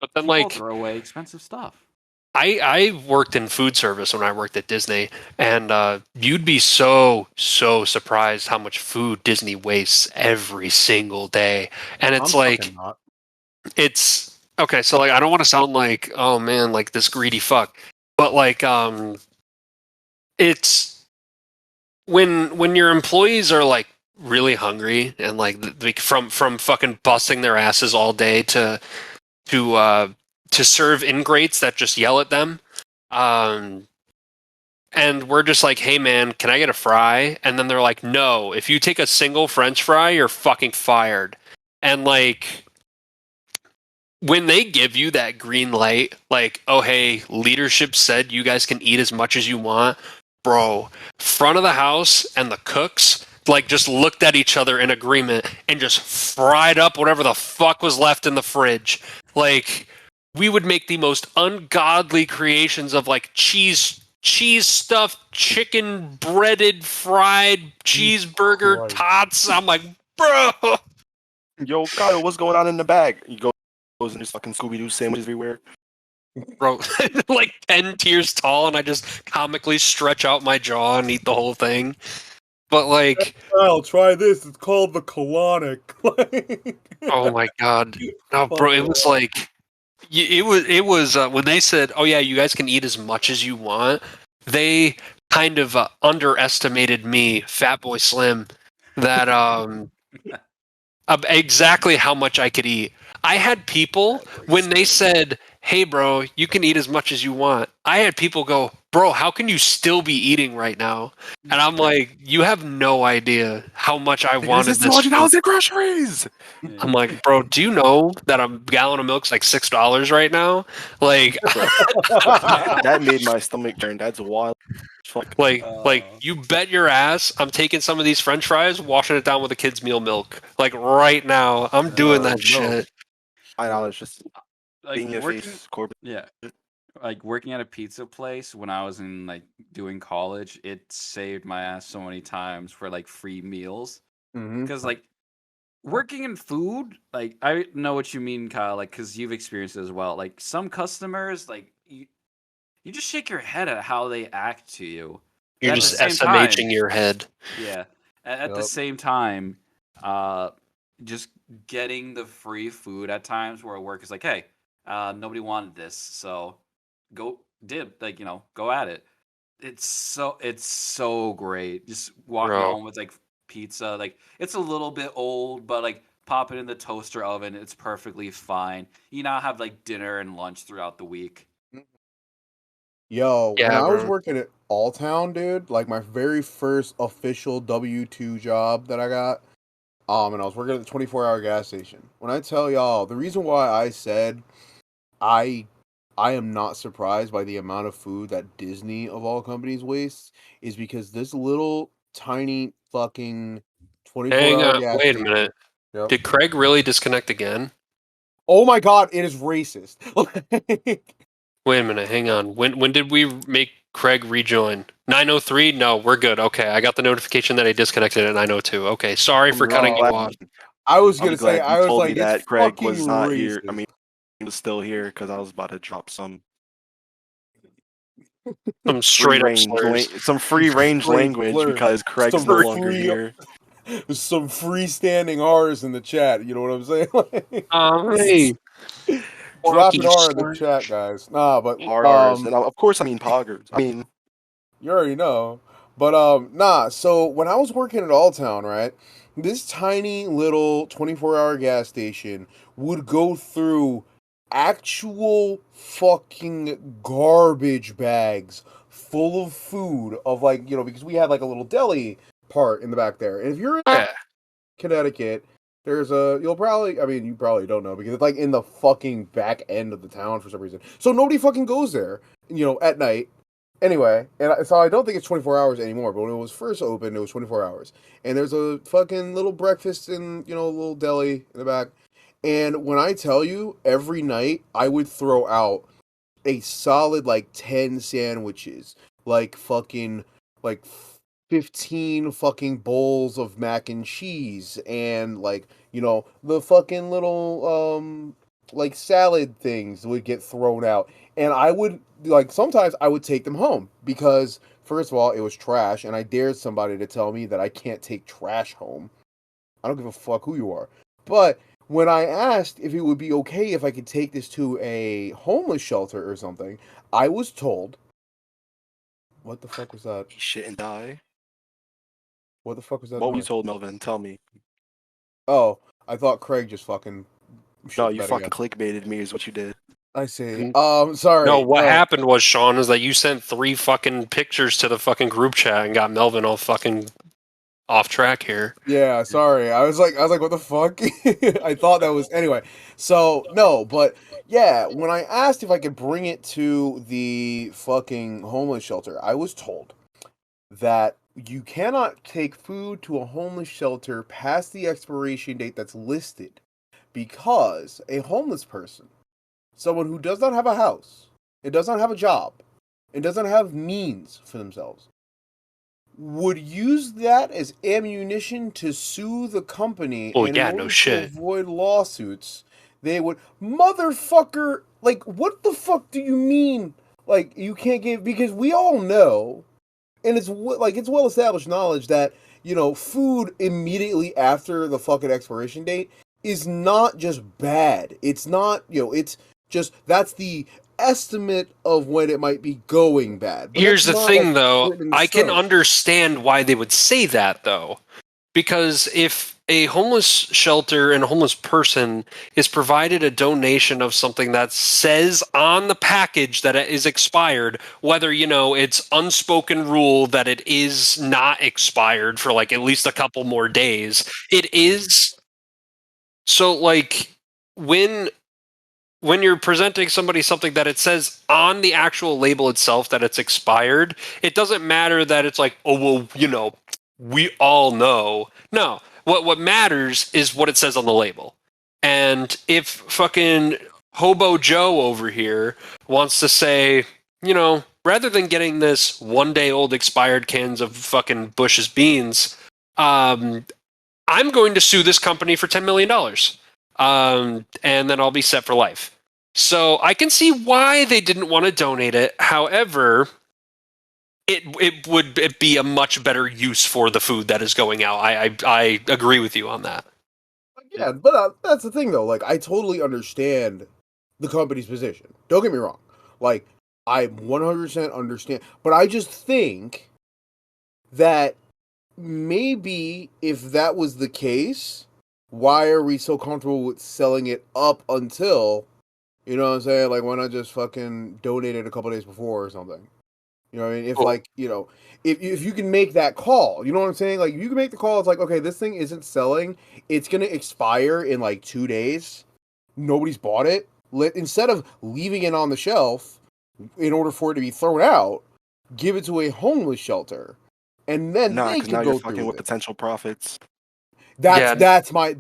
Speaker 2: But then,
Speaker 3: people
Speaker 2: like,
Speaker 3: throw away expensive stuff.
Speaker 2: I worked in food service when I worked at Disney, and you'd be so surprised how much food Disney wastes every single day. And it's it's okay. So like, I don't want to sound like, oh man, like this greedy fuck, but like, it's when your employees are like really hungry and like from fucking busting their asses all day to serve ingrates that just yell at them. And we're just like, hey man, can I get a fry? And then they're like, no, if you take a single French fry, you're fucking fired. And like, when they give you that green light, like, oh hey, leadership said you guys can eat as much as you want, bro, front of the house and the cooks, like just looked at each other in agreement and just fried up whatever the fuck was left in the fridge. Like we would make the most ungodly creations of like cheese stuffed chicken breaded fried cheeseburger tots. I'm like, bro.
Speaker 4: Yo, Kyle, what's going on in the bag? He goes and there's fucking Scooby-Doo sandwiches everywhere.
Speaker 2: Bro, like 10 tiers tall, and I just comically stretch out my jaw and eat the whole thing. But like,
Speaker 1: I'll try this. It's called the colonic.
Speaker 2: oh my god, no, bro, it was like, it was when they said, "Oh yeah, you guys can eat as much as you want." They kind of underestimated me, Fat Boy Slim, that exactly how much I could eat. I had people when they said, "Hey, bro, you can eat as much as you want." I had people go, "Bro, how can you still be eating right now?" And I'm like, "You have no idea how much I wanted this."
Speaker 4: $200 in groceries.
Speaker 2: I'm like, "Bro, do you know that a gallon of milk's like $6 right now?" Like,
Speaker 4: that made my stomach turn. That's wild.
Speaker 2: Like you bet your ass I'm taking some of these French fries, washing it down with a kid's meal milk. Like right now, I'm doing that shit.
Speaker 4: $5 just
Speaker 3: like
Speaker 4: in your
Speaker 3: working,
Speaker 4: face, Corbin.
Speaker 3: Yeah, like working at a pizza place when I was in like doing college, it saved my ass so many times for like free meals. Because like working in food, like I know what you mean, Kyle. Like because you've experienced it as well. Like some customers, like you just shake your head at how they act to you.
Speaker 2: You're just SMHing your head.
Speaker 3: Yeah. At the same time, just getting the free food at times where work is like, hey, nobody wanted this, so go go at it. It's so great. Just walking home with like pizza, like it's a little bit old, but like pop it in the toaster oven, it's perfectly fine. You now have like dinner and lunch throughout the week.
Speaker 1: Yo, when I was working at Alltown, dude, like my very first official W-2 job that I got, and I was working at the 24-hour gas station. When I tell y'all, the reason why I said I am not surprised by the amount of food that Disney of all companies wastes is because this little tiny fucking 24-hour gas
Speaker 2: Wait a
Speaker 1: station.
Speaker 2: minute. Yep. Did Craig really disconnect again?
Speaker 1: Oh my god, it is racist.
Speaker 2: Wait a minute, hang on. When did we make Craig rejoin? 9:03? No, we're good. Okay, I got the notification that I disconnected at 9:02. Okay, sorry for cutting you off.
Speaker 1: I was gonna say, I was like,
Speaker 4: that Craig
Speaker 1: was
Speaker 4: not
Speaker 1: racist.
Speaker 4: here. I mean, he was still here because I was about to drop some
Speaker 2: straight up slurs.
Speaker 4: Some free range language because Craig's no longer here.
Speaker 1: There's some freestanding R's in the chat. You know what I'm saying?
Speaker 2: Hey.
Speaker 1: Drop an R in the chat, guys. Nah, but
Speaker 4: R's, and of course I mean poggers. I mean,
Speaker 1: you already know. But nah. So when I was working at Alltown, right, this tiny little 24-hour gas station would go through actual fucking garbage bags full of food of like, you know, because we had like a little deli part in the back there. And if you're in Connecticut, there's you probably don't know because it's like in the fucking back end of the town for some reason. So nobody fucking goes there, you know, at night. Anyway, so I don't think it's 24 hours anymore, but when it was first opened, it was 24 hours. And there's a fucking little breakfast in, you know, a little deli in the back. And when I tell you, every night I would throw out a solid like 10 sandwiches, like fucking like 15 fucking bowls of mac and cheese, and like, you know, the fucking little like salad things would get thrown out. And I would like sometimes I would take them home because first of all it was trash, and I dared somebody to tell me that I can't take trash home. I don't give a fuck who you are. But when I asked if it would be okay if I could take this to a homeless shelter or something, I was told, what the fuck was that?
Speaker 4: He shit and die.
Speaker 1: What the fuck was that?
Speaker 4: What were you told, Melvin? Tell me.
Speaker 1: Oh, I thought Craig just fucking.
Speaker 4: No, you fucking clickbaited me, is what you did.
Speaker 1: I see. Sorry.
Speaker 2: No, what happened was, Sean, is that you sent 3 fucking pictures to the fucking group chat and got Melvin all fucking off track here.
Speaker 1: Yeah, sorry. I was like, what the fuck? I thought that was anyway. So no, but yeah, when I asked if I could bring it to the fucking homeless shelter, I was told that you cannot take food to a homeless shelter past the expiration date that's listed because a homeless person, someone who does not have a house, it does not have a job, it doesn't have means for themselves, would use that as ammunition to sue the company,
Speaker 2: Well,
Speaker 1: and in
Speaker 2: yeah, no
Speaker 1: order to
Speaker 2: shit.
Speaker 1: avoid lawsuits, they would motherfucker. Like, what the fuck do you mean? Like, you can't give, because we all know, and it's well established knowledge that food immediately after the fucking expiration date is not just bad. It's not it's just that's the estimate of when it might be going bad. But
Speaker 2: Here's
Speaker 1: that's
Speaker 2: the
Speaker 1: not like
Speaker 2: thing, though.
Speaker 1: written in
Speaker 2: I can
Speaker 1: stone.
Speaker 2: understand why they would say that, though. Because if a homeless shelter and a homeless person is provided a donation of something that says on the package that it is expired, whether, it's unspoken rule that it is not expired for like at least a couple more days, it is. So, like, when you're presenting somebody something that it says on the actual label itself that it's expired, it doesn't matter that it's like, oh, well, we all know. No, what matters is what it says on the label. And if fucking Hobo Joe over here wants to say, rather than getting this 1 day old expired cans of fucking Bush's beans, I'm going to sue this company for $10 million. And then I'll be set for life. So I can see why they didn't want to donate it. However, it would be a much better use for the food that is going out. I agree with you on that.
Speaker 1: Yeah, but that's the thing though. Like, I totally understand the company's position. Don't get me wrong. Like, I 100% understand, but I just think that maybe if that was the case, why are we so comfortable with selling it up until, you know what I'm saying? Like, why not just fucking donate it a couple days before or something? You know what I mean? If
Speaker 2: Well,
Speaker 1: like, if you can make that call, you know what I'm saying? Like, you can make the call. It's like, okay, this thing isn't selling. It's gonna expire in like 2 days. Nobody's bought it. Instead of leaving it on the shelf in order for it to be thrown out, give it to a homeless shelter, and then
Speaker 4: Nah,
Speaker 1: they
Speaker 4: because
Speaker 1: can
Speaker 4: now you're
Speaker 1: go
Speaker 4: fucking
Speaker 1: through
Speaker 4: with
Speaker 1: it.
Speaker 4: potential profits.
Speaker 2: yeah.
Speaker 1: That's my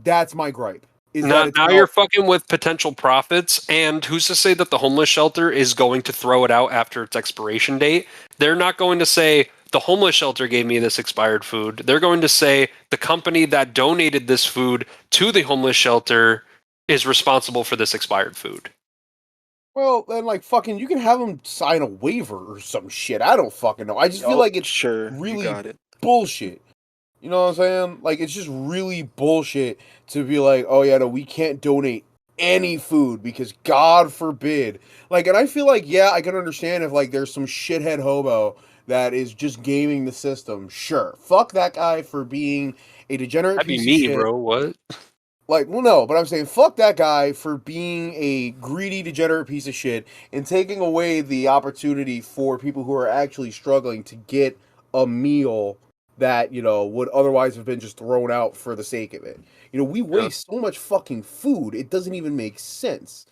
Speaker 1: gripe. Is that it's
Speaker 2: Now
Speaker 1: now
Speaker 2: you're fucking with potential profits, and who's to say that the homeless shelter is going to throw it out after its expiration date? They're not going to say, the homeless shelter gave me this expired food. They're going to say, the company that donated this food to the homeless shelter is responsible for this expired food.
Speaker 1: well, then like fucking you can have them sign a waiver or some shit. I don't fucking know. I just feel
Speaker 4: Oh,
Speaker 1: like it's
Speaker 4: sure, you
Speaker 1: really
Speaker 4: got it.
Speaker 1: bullshit. You know what I'm saying? Like, it's just really bullshit to be like, oh yeah, no, we can't donate any food because God forbid. Like, and I feel like, yeah, I can understand if like there's some shithead hobo that is just gaming the system. Sure. Fuck that guy for being a degenerate
Speaker 2: That'd be
Speaker 1: piece of
Speaker 2: me,
Speaker 1: shit.
Speaker 2: bro. What?
Speaker 1: Like, well, no, but I'm saying fuck that guy for being a greedy, degenerate piece of shit and taking away the opportunity for people who are actually struggling to get a meal that, would otherwise have been just thrown out for the sake of it. We
Speaker 2: Yeah.
Speaker 1: waste so much fucking food, it doesn't even make sense.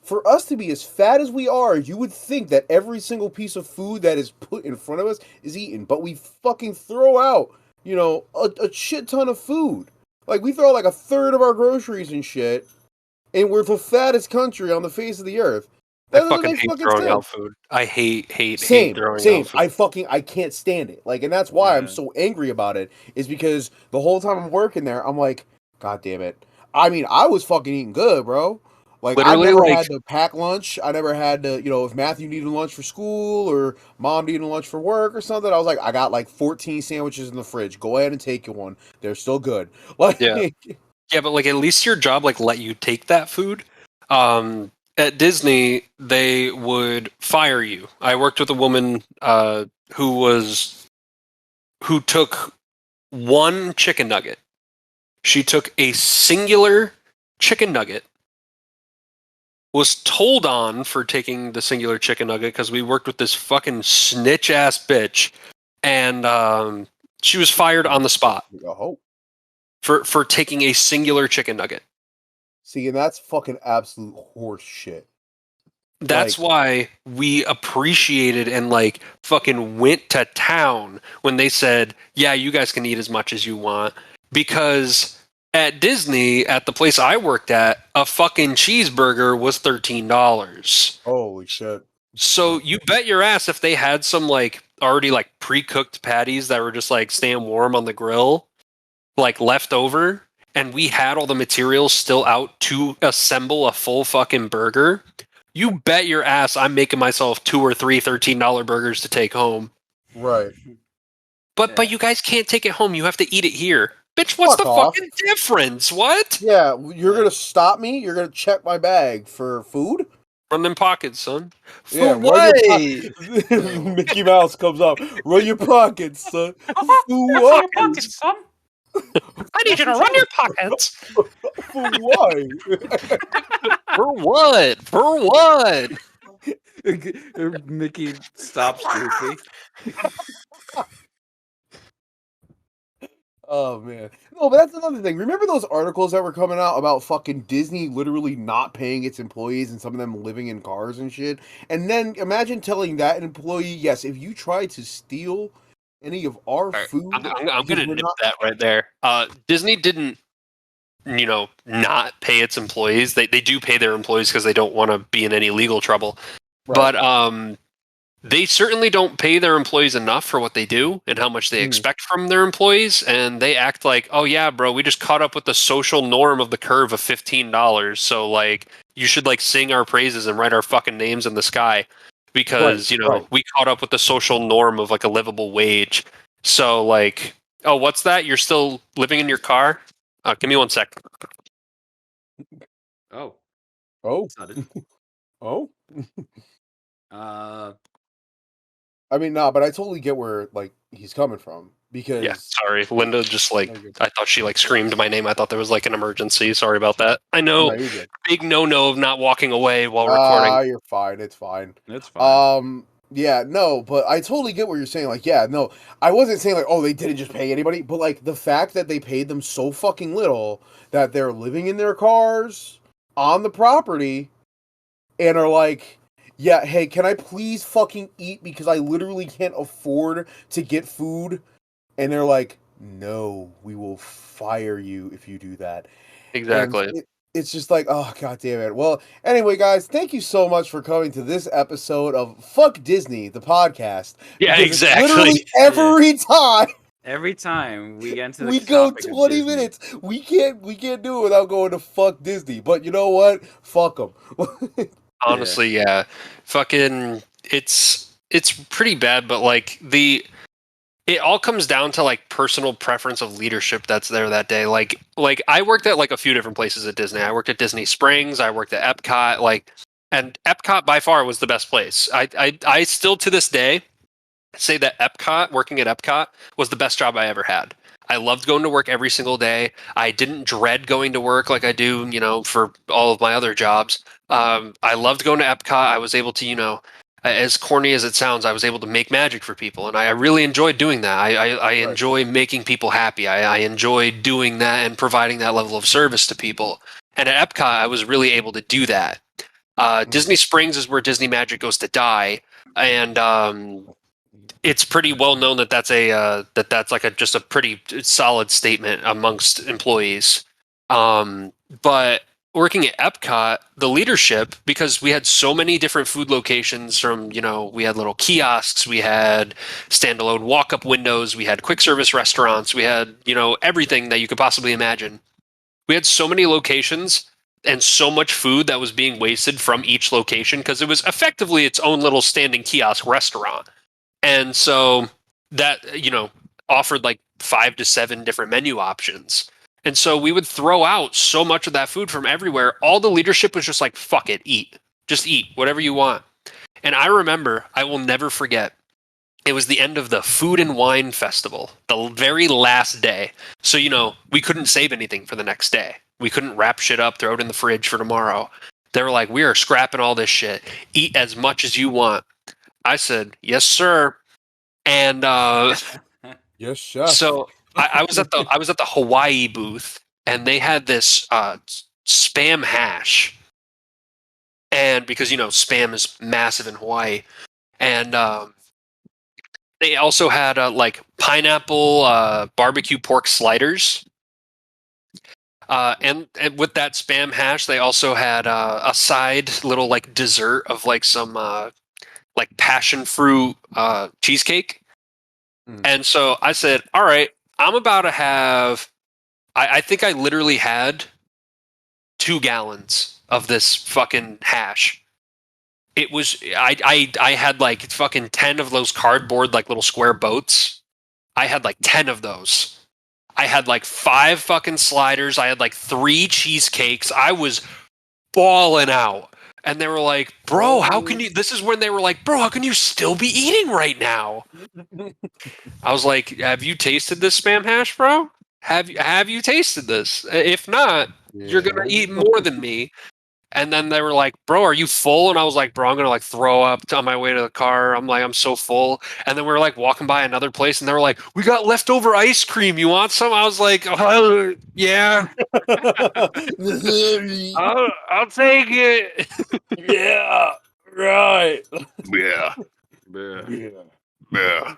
Speaker 1: For us to be as fat as we are, you would think that every single piece of food that is put in front of us is eaten, but we fucking throw out, a shit ton of food. Like, we throw like a third of our groceries and shit, and we're the fattest country on the face of the earth.
Speaker 2: I
Speaker 1: That doesn't
Speaker 2: fucking
Speaker 1: make
Speaker 2: hate
Speaker 1: fucking
Speaker 2: throwing out
Speaker 1: sense.
Speaker 2: food. I hate
Speaker 1: Same,
Speaker 2: throwing out
Speaker 1: same.
Speaker 2: food.
Speaker 1: I can't stand it. Like, and that's why I'm so angry about it. Is because the whole time I'm working there, I'm like, God damn it. I mean, I was fucking eating good, bro. Like, I've
Speaker 2: Literally,
Speaker 1: never
Speaker 2: like,
Speaker 1: had to pack lunch. I never had to, if Matthew needed lunch for school or mom needed lunch for work or something, I was like, I got like 14 sandwiches in the fridge. Go ahead and take you one. They're still good. Like,
Speaker 2: yeah. Yeah, but like at least your job like let you take that food. At Disney, they would fire you. I worked with a woman who took one chicken nugget. She took a singular chicken nugget. Was told on for taking the singular chicken nugget because we worked with this fucking snitch ass bitch, and she was fired on the spot
Speaker 1: oh.
Speaker 2: for taking a singular chicken nugget.
Speaker 1: See, and that's fucking absolute horse shit.
Speaker 2: That's why we appreciated and like fucking went to town when they said, yeah, you guys can eat as much as you want. Because at Disney, at the place I worked at, a fucking cheeseburger was $13.
Speaker 1: Holy shit.
Speaker 2: So you bet your ass if they had some like already like pre-cooked patties that were just like staying warm on the grill, like left over, and we had all the materials still out to assemble a full fucking burger, you bet your ass I'm making myself 2 or 3 $13 burgers to take home.
Speaker 1: Right.
Speaker 2: But you guys can't take it home. You have to eat it here. Bitch, what's the fucking difference? What?
Speaker 1: Yeah, you're going to stop me? You're going to check my bag for food?
Speaker 2: Run them pockets, son.
Speaker 1: Yeah,
Speaker 2: for what?
Speaker 1: Mickey Mouse comes up. Run your pockets, son. For what?
Speaker 3: Pockets, son.
Speaker 2: I need you to run your pockets.
Speaker 1: For what?
Speaker 2: For what? For what?
Speaker 3: Mickey stops Goofy.
Speaker 1: Oh man. No, but that's another thing. Remember those articles that were coming out about fucking Disney literally not paying its employees and some of them living in cars and shit? And then imagine telling that employee, yes, if you try to steal any of our food,
Speaker 2: I'm gonna nip that right there. Disney didn't, not pay its employees. They do pay their employees because they don't want to be in any legal trouble. Right. But they certainly don't pay their employees enough for what they do and how much they expect from their employees. And they act like, oh yeah, bro, we just caught up with the social norm of the curve of $15. So like, you should like sing our praises and write our fucking names in the sky because, we caught up with the social norm of like a livable wage. So like, oh, what's that? You're still living in your car? Give me 1 sec.
Speaker 3: Oh.
Speaker 1: Oh. Oh. I mean, no, but I totally get where like he's coming from because.
Speaker 2: Yeah, sorry, Linda. Just like I thought she like screamed my name. I thought there was like an emergency. Sorry about that. I know, big no of not walking away while recording.
Speaker 1: You're fine. It's fine.
Speaker 3: It's fine.
Speaker 1: Yeah, no, but I totally get what you're saying. Like, yeah, no, I wasn't saying like, oh, they didn't just pay anybody, but like the fact that they paid them so fucking little that they're living in their cars on the property and are like, yeah, hey, can I please fucking eat because I literally can't afford to get food? And they're like, no, we will fire you if you do that.
Speaker 2: Exactly.
Speaker 1: It's just like, oh, god damn it. Well, anyway, guys, thank you so much for coming to this episode of Fuck Disney, the podcast.
Speaker 2: Yeah, exactly.
Speaker 1: Literally
Speaker 3: every time we get into
Speaker 1: we go 20 minutes. We can't do it without going to Fuck Disney. But you know what? Fuck them.
Speaker 2: Honestly, yeah. Fucking, it's pretty bad, but like it all comes down to like personal preference of leadership that's there that day. Like I worked at like a few different places at Disney. I worked at Disney Springs. I worked at Epcot. And Epcot by far was the best place. I still to this day say that working at Epcot was the best job I ever had. I loved going to work every single day. I didn't dread going to work like I do, for all of my other jobs. I loved going to Epcot. I was able to, as corny as it sounds, I was able to make magic for people, and I really enjoyed doing that. I enjoy making people happy. I enjoy doing that and providing that level of service to people. And at Epcot, I was really able to do that. Disney Springs is where Disney Magic goes to die, and it's pretty well known that that's just a pretty solid statement amongst employees. But working at Epcot, the leadership, because we had so many different food locations from, we had little kiosks, we had standalone walk-up windows, we had quick service restaurants, we had, everything that you could possibly imagine. We had so many locations and so much food that was being wasted from each location because it was effectively its own little standing kiosk restaurant. And so that, offered like 5 to 7 different menu options. And so we would throw out so much of that food from everywhere. All the leadership was just like, fuck it, eat. Just eat whatever you want. And I remember, I will never forget, it was the end of the Food and Wine Festival, the very last day. So, we couldn't save anything for the next day. We couldn't wrap shit up, throw it in the fridge for tomorrow. They were like, we are scrapping all this shit. Eat as much as you want. I said, yes, sir. And
Speaker 1: yes, chef.
Speaker 2: So I was at the Hawaii booth, and they had this spam hash, and because Spam is massive in Hawaii, and they also had like pineapple barbecue pork sliders. And with that Spam hash, they also had a side little like dessert of like some like passion fruit cheesecake. And so I said, all right, I'm about to have, I think I literally had 2 gallons of this fucking hash. It was, I had like fucking 10 of those cardboard like little square boats. I had like 10 of those. I had like 5 fucking sliders. I had like 3 cheesecakes. I was balling out. And they were like, bro, how can you, this is when they were like, bro, how can you still be eating right now? I was like, have you tasted this Spam hash, bro? Have you tasted this? If not, you're going to eat more than me. And then they were like, bro, are you full? And I was like, bro, I'm going to like throw up on my way to the car. I'm like, I'm so full. And then we were like walking by another place and they were like, we got leftover ice cream. You want some? I was like, oh, yeah. I'll take it.
Speaker 1: Yeah. Right.
Speaker 2: Yeah.
Speaker 1: Yeah.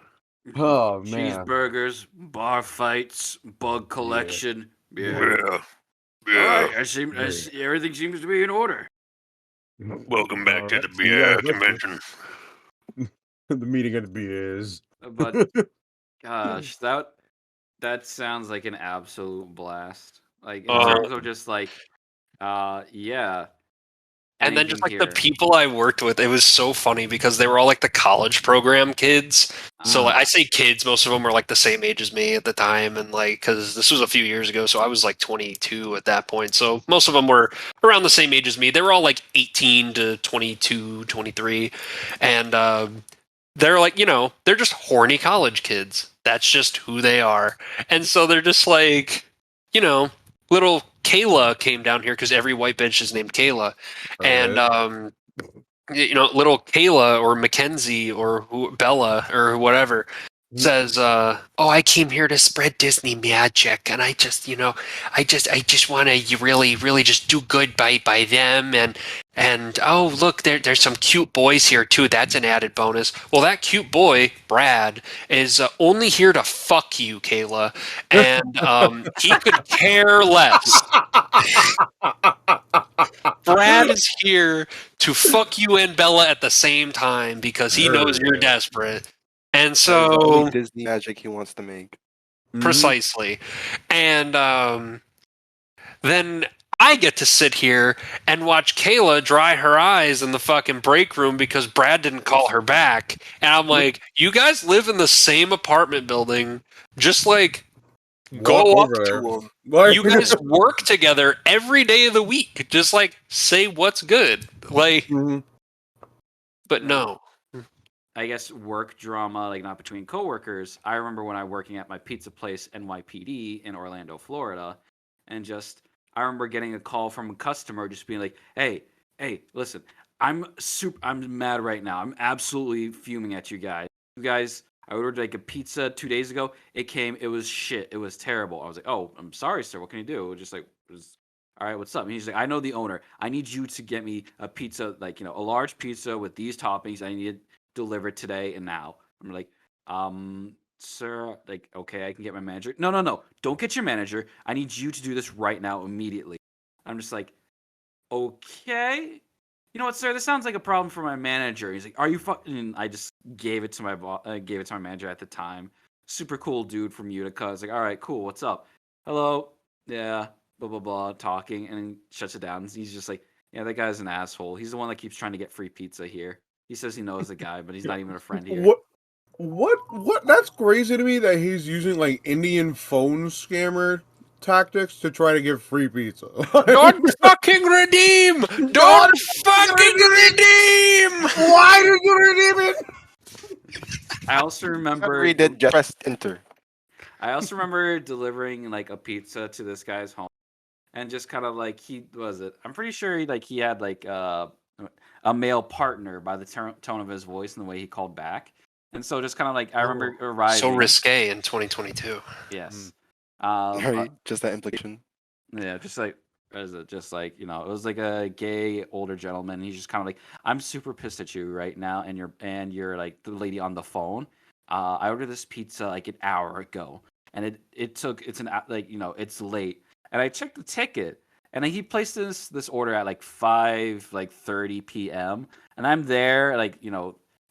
Speaker 1: Oh man.
Speaker 3: Cheeseburgers, bar fights, bug collection.
Speaker 2: Yeah.
Speaker 3: All right, I see everything seems to be in order.
Speaker 2: Welcome back to the beer convention.
Speaker 1: The meeting of the beers.
Speaker 3: But gosh, that sounds like an absolute blast. Like in terms of just like, yeah.
Speaker 2: And then just like the people I worked with, it was so funny because they were all like the college program kids. So like, I say kids, most of them were like the same age as me at the time. And like, cause this was a few years ago. So I was like 22 at that point. So most of them were around the same age as me. They were all like 18 to 22, 23. And they're like, they're just horny college kids. That's just who they are. And so they're just like, little Kayla came down here because every white bitch is named Kayla. And, little Kayla or Mackenzie or Bella or whatever says, I came here to spread Disney magic. And I just, I just want to really, really just do good by them. And oh, look, there's some cute boys here too. That's an added bonus. Well, that cute boy, Brad, is only here to fuck you, Kayla. And he could care less. Brad is here to fuck you and Bella at the same time because he knows you're desperate. And so
Speaker 4: Disney magic he wants to make.
Speaker 2: Precisely. And then I get to sit here and watch Kayla dry her eyes in the fucking break room because Brad didn't call her back. And I'm like, you guys live in the same apartment building. Just like go up to them. You guys work together every day of the week. Just like say what's good. Like, but no.
Speaker 3: I guess work drama, like not between coworkers. I remember when I was working at my pizza place NYPD in Orlando, Florida, and I remember getting a call from a customer just being like, "Hey, listen, I'm mad right now. I'm absolutely fuming at you guys. I ordered like a pizza 2 days ago. It was shit. It was terrible." I was like, "Oh, I'm sorry, sir. What can you do?" Just like, all right, what's up? And he's like, "I know the owner. I need you to get me a pizza, like a large pizza with these toppings. I need it delivered today and now." I'm like, sir, like, okay, I can get my manager. No, don't get your manager. I need you to do this right now, immediately. I'm just like, okay, you know what, sir? This sounds like a problem for my manager. He's like, are you fucking? And I just gave it to my manager at the time. Super cool dude from Utica. I was like, all right, cool. What's up? Hello, yeah, blah blah blah, talking, and then shuts it down. And he's just like, yeah, that guy's an asshole. He's the one that keeps trying to get free pizza here. He says he knows the guy, but he's not even a friend here.
Speaker 1: What? That's crazy to me that he's using like Indian phone scammer tactics to try to get free pizza.
Speaker 2: Don't fucking redeem! Don't fucking redeem!
Speaker 1: Why did you redeem it?
Speaker 3: I also remember
Speaker 4: Just press enter.
Speaker 3: I also remember delivering like a pizza to this guy's home, and just kind of like I'm pretty sure he had like a male partner by the tone of his voice and the way he called back. And so just kind of like I remember arriving.
Speaker 2: So risque in 2022.
Speaker 3: Yes.
Speaker 4: Right, just that implication.
Speaker 3: Yeah, just like is it just like, it was like a gay older gentleman. He's just kind of like, I'm super pissed at you right now, and you're like the lady on the phone. I ordered this pizza like an hour ago, and it's late, and I checked the ticket, and he placed this order at like 5:30 p.m. and I'm there like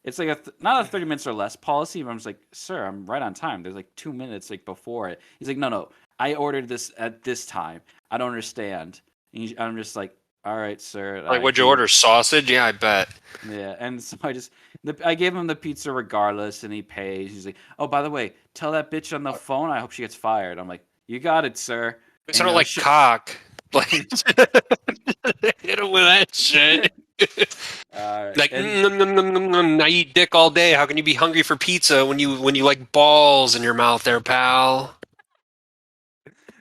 Speaker 3: it's like not a 30 minutes or less policy, but I'm just like, sir, I'm right on time. There's like 2 minutes like before it. He's like, no, I ordered this at this time. I don't understand. And I'm just like, all right, sir.
Speaker 2: Like, what'd you order? Sausage? Yeah, I bet.
Speaker 3: Yeah, and so I gave him the pizza regardless, and he pays. He's like, oh, by the way, tell that bitch on the phone I hope she gets fired. I'm like, you got it, sir.
Speaker 2: It's sort of like cock. Like, hit him with that shit. Like, I eat dick all day. How can you be hungry for pizza when you like balls in your mouth there, pal?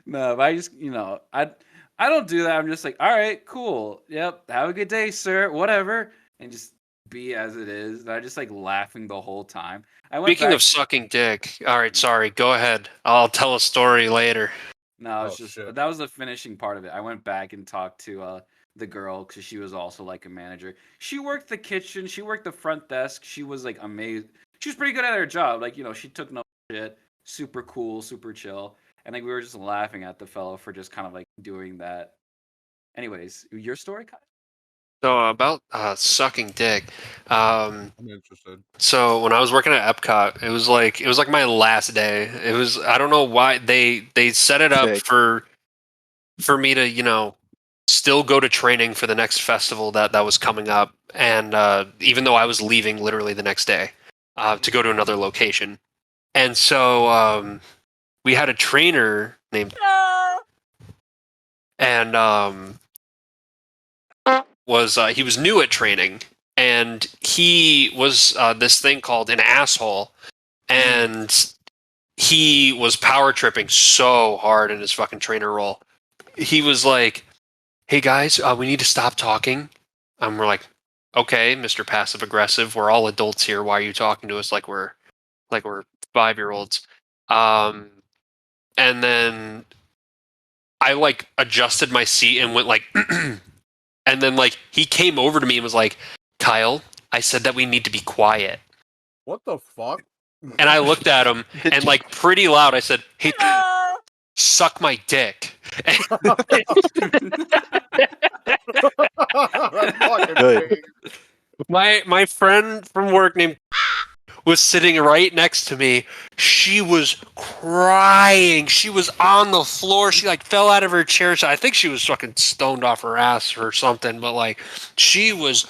Speaker 3: No, but I just, I don't do that. I'm just like, all right, cool. Yep, have a good day, sir. Whatever. And just be as it is. And I just like laughing the whole time.
Speaker 2: Speaking of sucking dick, all right, sorry, go ahead. I'll tell a story later.
Speaker 3: No, it's that was the finishing part of it. I went back and talked to the girl because she was also like a manager. She worked the kitchen. She worked the front desk. She was like amazing. She was pretty good at her job. Like, she took no shit. Super cool, super chill. And like we were just laughing at the fellow for just kind of like doing that. Anyways, your story, Kyle?
Speaker 2: So about sucking dick.
Speaker 1: I'm interested.
Speaker 2: So when I was working at Epcot, it was like my last day. It was, I don't know why they set it up for me to still go to training for the next festival that was coming up, and even though I was leaving literally the next day to go to another location, and so we had a trainer named and he was new at training, and he was this thing called an asshole, and he was power tripping so hard in his fucking trainer role. He was like, hey guys, we need to stop talking. We're like, okay, Mr. Passive Aggressive, we're all adults here. Why are you talking to us like we're 5-year-olds? And then I like adjusted my seat and went like, and then like he came over to me and was like, Kyle, I said that we need to be quiet.
Speaker 1: What the fuck?
Speaker 2: And I looked at him and like pretty loud I said, hey, suck my dick. My friend from work named was sitting right next to me. She was crying. She was on the floor. She like fell out of her chair. I think she was fucking stoned off her ass or something. But like, she was.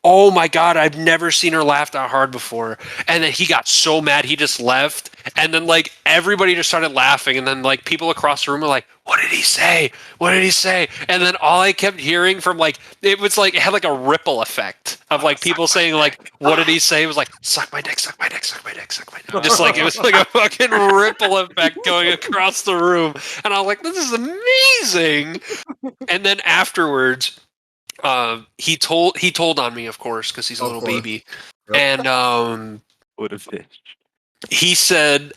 Speaker 2: Oh my God, I've never seen her laugh that hard before. And then he got so mad, he just left. And then like everybody just started laughing. And then like people across the room were like, what did he say? What did he say? And then all I kept hearing from like, it was like, it had like a ripple effect of like people saying like, what did he say? It was like, suck my dick, suck my dick, suck my dick, suck my dick. Just like, it was like a fucking ripple effect going across the room. And I was like, this is amazing. And then afterwards, he told on me, of course, because he's a little baby. Yep. And
Speaker 4: what a fish.
Speaker 2: He said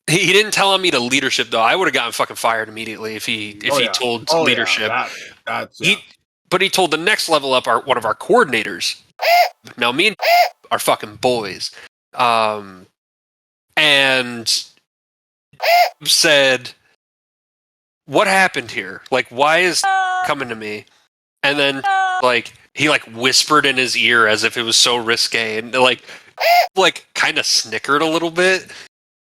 Speaker 2: he didn't tell on me to leadership though. I would have gotten fucking fired immediately if he told leadership. Yeah. But he told the next level up one of our coordinators. Now me and are fucking boys. And said, what happened here? Like, why is coming to me? And then, like, he, like, whispered in his ear as if it was so risque. And, like kind of snickered a little bit.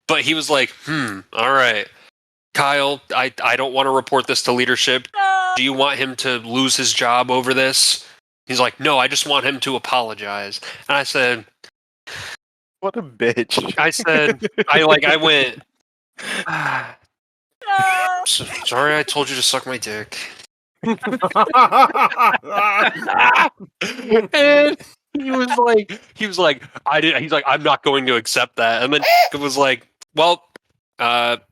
Speaker 2: But he was like, all right. Kyle, I don't want to report this to leadership. Do you want him to lose his job over this? He's like, no, I just want him to apologize. And I said...
Speaker 4: What a bitch.
Speaker 2: I said, I went... Sorry I told you to suck my dick. And he was like, I'm not going to accept that. And then it was like, well,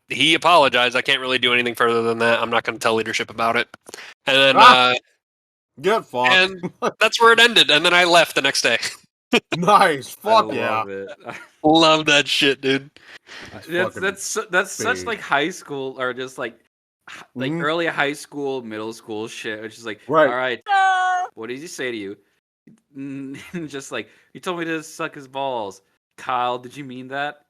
Speaker 2: he apologized. I can't really do anything further than that. I'm not going to tell leadership about it. And then,
Speaker 1: get fucked.
Speaker 2: And that's where it ended. And then I left the next day.
Speaker 1: Nice. Fuck yeah.
Speaker 2: Love that shit, dude.
Speaker 3: That's such like high school or just like like early high school, middle school shit, which is like,
Speaker 1: Right.
Speaker 3: all right, what did he say to you? Just like, he told me to suck his balls. Kyle, did you mean that?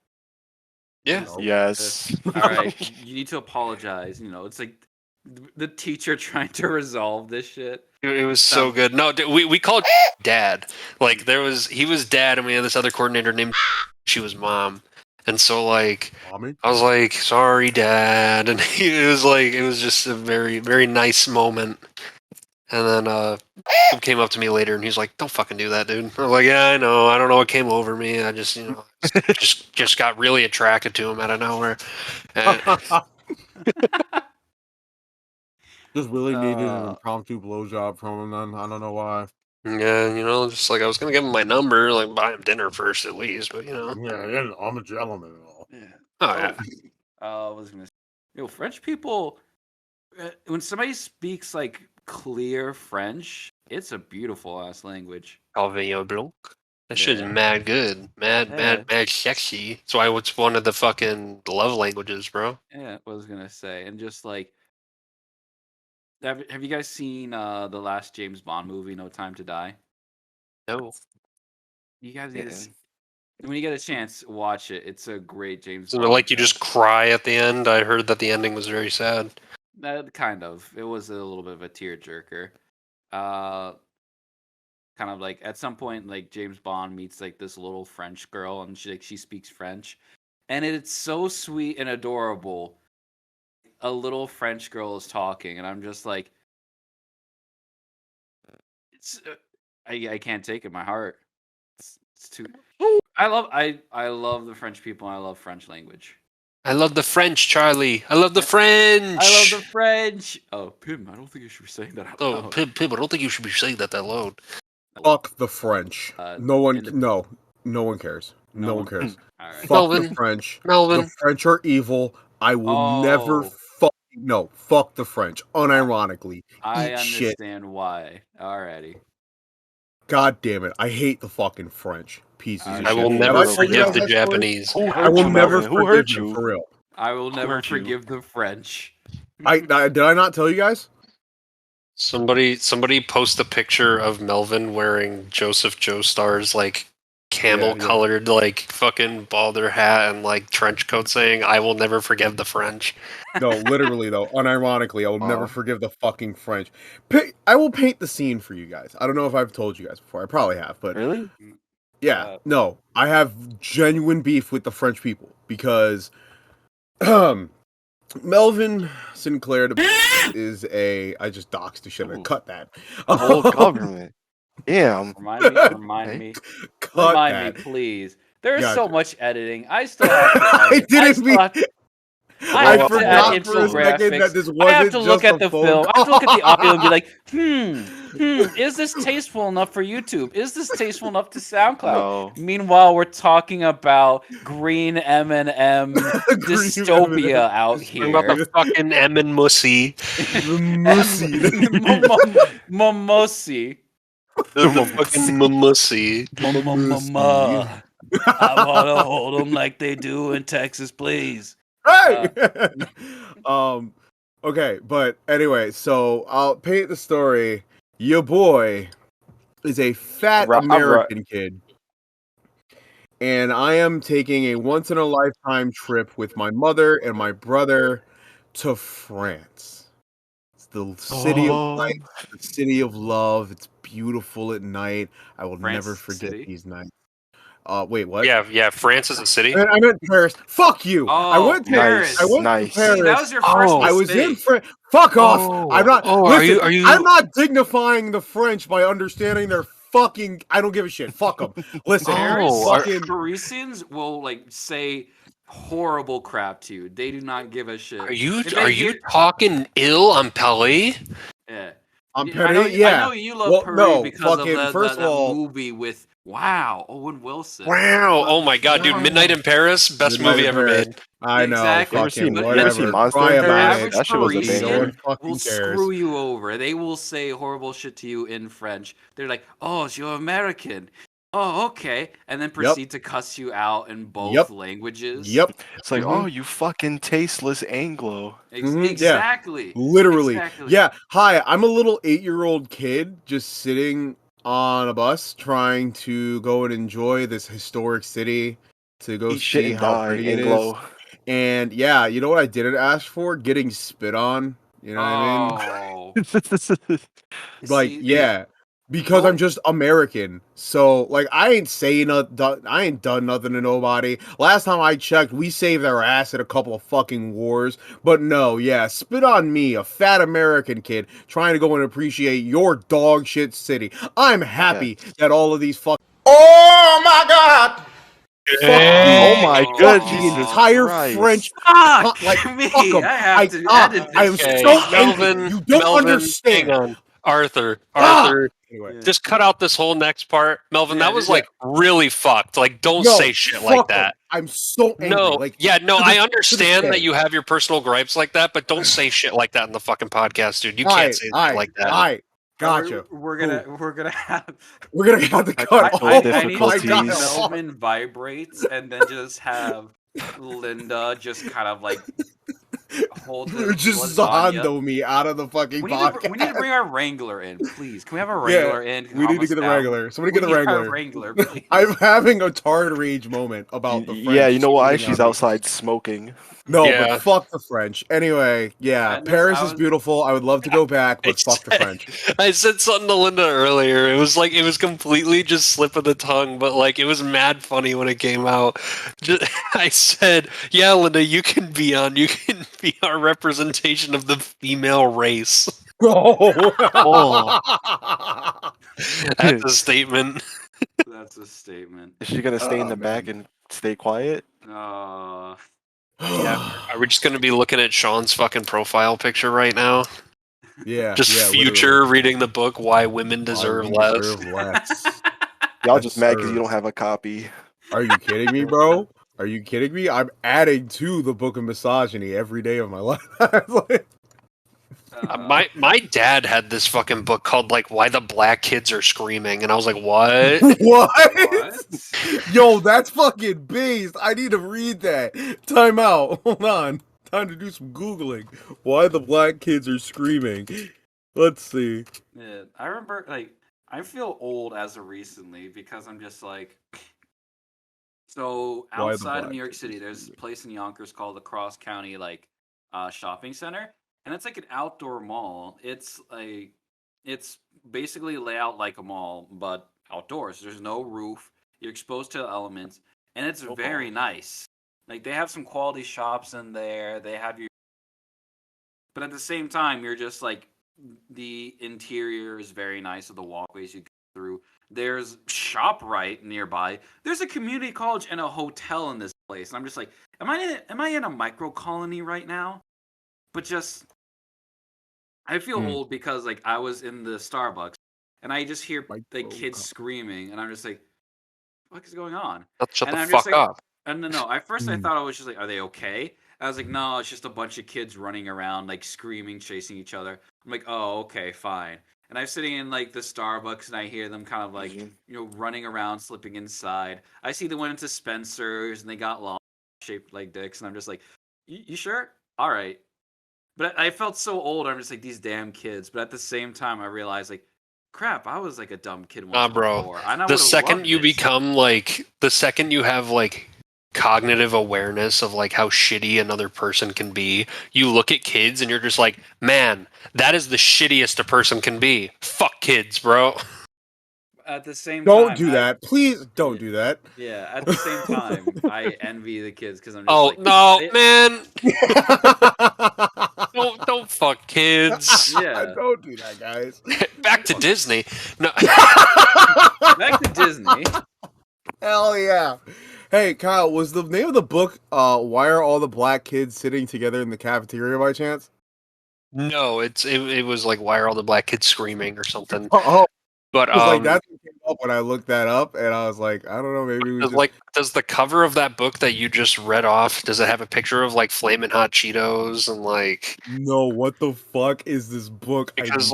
Speaker 2: Yeah.
Speaker 4: Yes.
Speaker 3: All right, you need to apologize. It's like the teacher trying to resolve this shit.
Speaker 2: It was so good. No, we called dad. Like he was dad, and we had this other coordinator named she was mom. And so like
Speaker 1: Mommy?
Speaker 2: I was like, sorry, dad, and it was just a very, very nice moment. And then he came up to me later, and he's like, "Don't fucking do that, dude." I was like, "Yeah, I know. I don't know what came over me. I just, just got really attracted to him out of nowhere." And,
Speaker 1: Just really needed an impromptu blowjob from him. Then I don't know why.
Speaker 2: yeah, just like I was gonna give him my number, like buy him dinner first at least, but
Speaker 1: Yeah, I'm a gentleman and all.
Speaker 3: Yeah.
Speaker 2: Oh yeah.
Speaker 3: I was gonna say, French people, when somebody speaks like clear French, it's a beautiful ass language.
Speaker 2: Calvin Blanc. That shit's mad good. Mad sexy. That's why it's one of the fucking love languages, bro.
Speaker 3: Yeah, I was gonna say. And just like, have you guys seen the last James Bond movie, No Time to Die?
Speaker 2: No.
Speaker 3: You guys need to when you get a chance, watch it. It's a great James
Speaker 2: So
Speaker 3: Bond.
Speaker 2: like you just cry at the end? I heard that the ending was very sad.
Speaker 3: Kind of. It was a little bit of a tearjerker. Kind of like at some point, like James Bond meets like this little French girl, and she speaks French, and it's so sweet and adorable. A little French girl is talking, and I'm just like, it's I can't take it. My heart. It's too. I love the French people, and I love French language.
Speaker 2: I love the French, Charlie. I love the French.
Speaker 3: I love the French. Oh, Pim, I don't think you should be saying that out loud.
Speaker 2: Oh, Pim, I don't think you should be saying that loud.
Speaker 1: Fuck the French. No one cares. No one cares.
Speaker 3: All right.
Speaker 1: Fuck
Speaker 2: Melvin,
Speaker 1: the French.
Speaker 2: Melvin.
Speaker 1: The French are evil. I will never fuck the French. Unironically.
Speaker 3: I
Speaker 1: Eat shit.
Speaker 3: understand why. Alrighty.
Speaker 1: God damn it. I hate the fucking French. Pieces of shit.
Speaker 2: I will never forgive the Japanese.
Speaker 1: I will never forgive you. For real.
Speaker 3: I will never forgive the French.
Speaker 1: Did I not tell you guys?
Speaker 2: Somebody post a picture of Melvin wearing Joseph Joestar's like camel colored like fucking balder hat and like trench coat saying I will never forgive the French.
Speaker 1: No, literally though, unironically, I will never forgive the fucking French. I will paint the scene for you guys. I don't know if I've told you guys before. I probably have, but
Speaker 4: really?
Speaker 1: Yeah, no. I have genuine beef with the French people because Melvin Sinclair is I just doxed the shit. I cut that.
Speaker 4: Whole government. Damn.
Speaker 3: Remind me, please. There's so much editing. I still have to edit. I forgot for a second that this wasn't I have to look at the film. I have to look at the audio and be like, is this tasteful enough for YouTube? Is this tasteful enough to SoundCloud?
Speaker 4: No.
Speaker 3: Meanwhile, we're talking about green M&M dystopia out here.
Speaker 2: About the fucking M and Mussy.
Speaker 3: Mimosi.
Speaker 2: The fucking Mussy.
Speaker 3: I want to hold them like they do in Texas, please.
Speaker 1: Hey! Okay, but anyway, so I'll paint the story. Your boy is a fat American kid, and I am taking a once-in-a-lifetime trip with my mother and my brother to France. It's the city of light, the city of love. It's beautiful at night. I will never forget these nights. Wait, what?
Speaker 2: Yeah. France is a city.
Speaker 1: I meant Paris. Fuck you. I went to
Speaker 3: Paris.
Speaker 1: I went to Paris.
Speaker 3: See, that was your first mistake.
Speaker 1: I was in France. Fuck off. I'm not. Listen,
Speaker 2: are you?
Speaker 1: I'm not dignifying the French by understanding their fucking. I don't give a shit. Fuck them. Listen,
Speaker 3: Parisians will like say horrible crap to you. They do not give a shit.
Speaker 2: Are you talking ill on Paris?
Speaker 3: Yeah.
Speaker 1: On Paris. I
Speaker 3: know you love Paris because of that movie with. Wow, Owen Wilson.
Speaker 2: Wow, oh my god, dude, Midnight in Paris, best movie ever made.
Speaker 1: I know,
Speaker 3: exactly.
Speaker 1: fucking
Speaker 4: whatever.
Speaker 3: That
Speaker 4: shit was amazing.
Speaker 3: Will screw you over. They will say horrible shit to you in French. They're like, "Oh, you're American. oh, okay, and then proceed to cuss you out in both languages.
Speaker 1: Yep.
Speaker 4: It's like, oh, you fucking tasteless Anglo.
Speaker 3: Exactly.
Speaker 1: Yeah. Literally.
Speaker 3: Exactly.
Speaker 1: Yeah. Hi, I'm a little 8-year-old kid just sitting on a bus trying to go and enjoy this historic city, to go
Speaker 4: Eat shit
Speaker 1: see
Speaker 4: and
Speaker 1: how
Speaker 4: die,
Speaker 1: pretty it is.
Speaker 4: Anglo.
Speaker 1: And yeah, you know what I didn't ask for? Getting spit on. You know what I mean?
Speaker 3: Oh.
Speaker 1: Like,
Speaker 3: See,
Speaker 1: yeah. Because I'm just American. So, like, I ain't done nothing to nobody. Last time I checked, we saved our ass at a couple of fucking wars. But no, yeah, spit on me, a fat American kid, trying to go and appreciate your dog shit city. I'm happy that all of these Oh my god! Fuck you.
Speaker 4: Oh my
Speaker 1: Fuck
Speaker 4: god,
Speaker 1: the
Speaker 4: Jesus
Speaker 1: entire
Speaker 4: Christ.
Speaker 1: French.
Speaker 3: Fuck
Speaker 1: Like,
Speaker 3: me.
Speaker 1: fuck them.
Speaker 3: I have to edit
Speaker 1: I
Speaker 3: this.
Speaker 1: am so angry. You don't understand.
Speaker 2: Hang on. Arthur,
Speaker 1: Anyway.
Speaker 2: just cut out this whole next part. Melvin,
Speaker 3: Yeah,
Speaker 2: that was like really fucked. Like, don't
Speaker 1: No,
Speaker 2: say shit like
Speaker 1: fuck 'em.
Speaker 2: that.
Speaker 1: I'm so angry.
Speaker 2: No,
Speaker 1: Like,
Speaker 2: I understand
Speaker 1: day.
Speaker 2: that you have your personal gripes like that, but don't say shit like that in the fucking podcast, dude. You can't say shit like that.
Speaker 1: Gotcha.
Speaker 3: We're gonna have
Speaker 1: to cut all
Speaker 3: I need to
Speaker 4: difficulties.
Speaker 3: make Melvin vibrates and then just have Linda just kind of like hold the
Speaker 1: just
Speaker 3: lasagna.
Speaker 1: Zondo me out of the fucking podcast.
Speaker 3: We need to bring our Wrangler in, please. Can we have a Wrangler in?
Speaker 1: We need to get the Wrangler. Somebody get the Wrangler.
Speaker 3: Wrangler, please.
Speaker 1: I'm having a tard rage moment about the French.
Speaker 4: Yeah, you know why? She's outside smoking.
Speaker 1: No, but fuck the French. Anyway, yeah, Paris is beautiful. I would love to go back, but fuck the French.
Speaker 2: I said something to Linda earlier. It was completely just slip of the tongue, but like it was mad funny when it came out. I said, "Yeah, Linda, you can be our representation of the female race."
Speaker 1: Oh.
Speaker 2: That's a statement.
Speaker 3: That's a statement.
Speaker 4: Is she gonna stay in the back and stay quiet?
Speaker 2: Yeah. Are we just gonna be looking at Sean's fucking profile picture right now?
Speaker 1: Yeah.
Speaker 2: Just future literally. Reading the book Why Women Deserve Less.
Speaker 4: Y'all just mad because you don't have a copy.
Speaker 1: Are you kidding me, bro? Are you kidding me? I'm adding to the book of misogyny every day of my life.
Speaker 2: My dad had this fucking book called like Why the Black Kids Are Screaming, and I was like, what?
Speaker 1: What? Yo, that's fucking based. I need to read that. Time out. Hold on. Time to do some Googling. Why the black kids are screaming. Let's see.
Speaker 3: Yeah, I remember, like, I feel old as of recently because I'm just like, so outside of New York City, there's a place in Yonkers called the Cross County, like, shopping center. And it's like an outdoor mall. It's basically laid out like a mall, but outdoors. There's no roof. You're exposed to the elements, and it's very nice. Like they have some quality shops in there. They have but at the same time, you're just like the interior is very nice of the walkways you go through. There's ShopRite nearby. There's a community college and a hotel in this place. And I'm just like, am I in a micro colony right now? But just, I feel old because like I was in the Starbucks and I just hear like kids screaming and I'm just like, what is going on?
Speaker 2: Shut the fuck up.
Speaker 3: And no. At first I thought I was just like, are they okay? I was like, no, it's just a bunch of kids running around like screaming, chasing each other. I'm like, oh, okay, fine. And I'm sitting in like the Starbucks and I hear them kind of like, running around, slipping inside. I see they went into Spencer's and they got long shaped like dicks and I'm just like, you sure? All right. But I felt so old. I'm just like, these damn kids. But at the same time, I realized, like, crap, I was like a dumb kid once before.
Speaker 2: The second you become like, the second you have like cognitive awareness of like how shitty another person can be, you look at kids and you're just like, man, that is the shittiest a person can be. Fuck kids, bro.
Speaker 3: At the same time,
Speaker 1: don't do that. Please don't do that.
Speaker 3: Yeah, at the same time, I envy the kids because I'm just
Speaker 2: like, no, man. don't fuck kids.
Speaker 3: Yeah,
Speaker 1: don't do that, guys.
Speaker 2: Back to Disney. No.
Speaker 3: Back to Disney.
Speaker 1: Hell yeah. Hey, Kyle, was the name of the book Why Are All the Black Kids Sitting Together in the Cafeteria by chance?
Speaker 2: No, it was like Why Are All the Black Kids Screaming or something.
Speaker 1: Oh.
Speaker 2: But
Speaker 1: like that's what came up when I looked that up, and I was like, I don't know, maybe we just...
Speaker 2: like. Does the cover of that book that you just read off? Does it have a picture of like Flamin' Hot Cheetos and like?
Speaker 1: No, what the fuck is this book?
Speaker 2: Because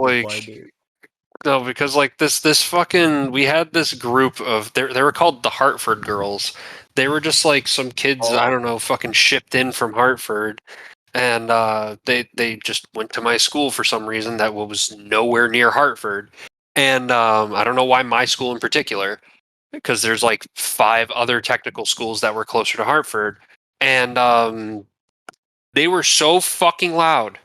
Speaker 2: No, because like this fucking we had this group of they were called the Hartford Girls. They were just like some kids I don't know fucking shipped in from Hartford, and they just went to my school for some reason that was nowhere near Hartford, and I don't know why my school in particular, because there's like 5 other technical schools that were closer to Hartford, and they were so fucking loud.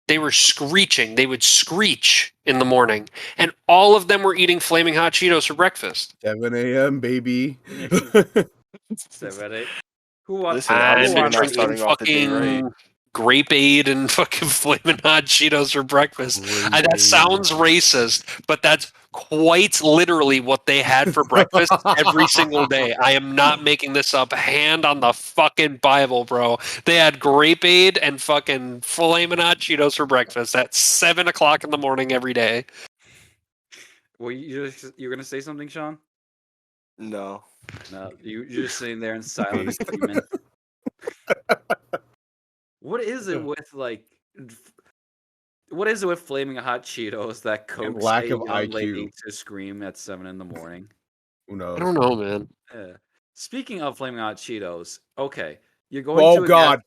Speaker 2: They were screeching. They would screech in the morning, and all of them were eating flaming hot Cheetos for breakfast.
Speaker 1: 7 a.m. baby.
Speaker 3: 7 8. Who wants?
Speaker 4: Listen, obviously you're not
Speaker 2: drinking
Speaker 4: starting off the day right.
Speaker 2: fucking grape-aid and fucking flaming hot Cheetos for breakfast. That sounds racist, but that's quite literally what they had for breakfast every single day. I am not making this up. Hand on the fucking Bible, bro. They had grape-aid and fucking flaming hot Cheetos for breakfast at 7 o'clock in the morning every day.
Speaker 3: Well, you're gonna say something, Sean?
Speaker 4: No.
Speaker 3: No, you're just sitting there in silence, steaming. What is it with what is it with flaming hot Cheetos that coaxes a young lady to scream at 7 in the morning?
Speaker 1: Who knows?
Speaker 2: I don't know, man.
Speaker 3: Speaking of flaming hot Cheetos, okay, you're going to
Speaker 1: God.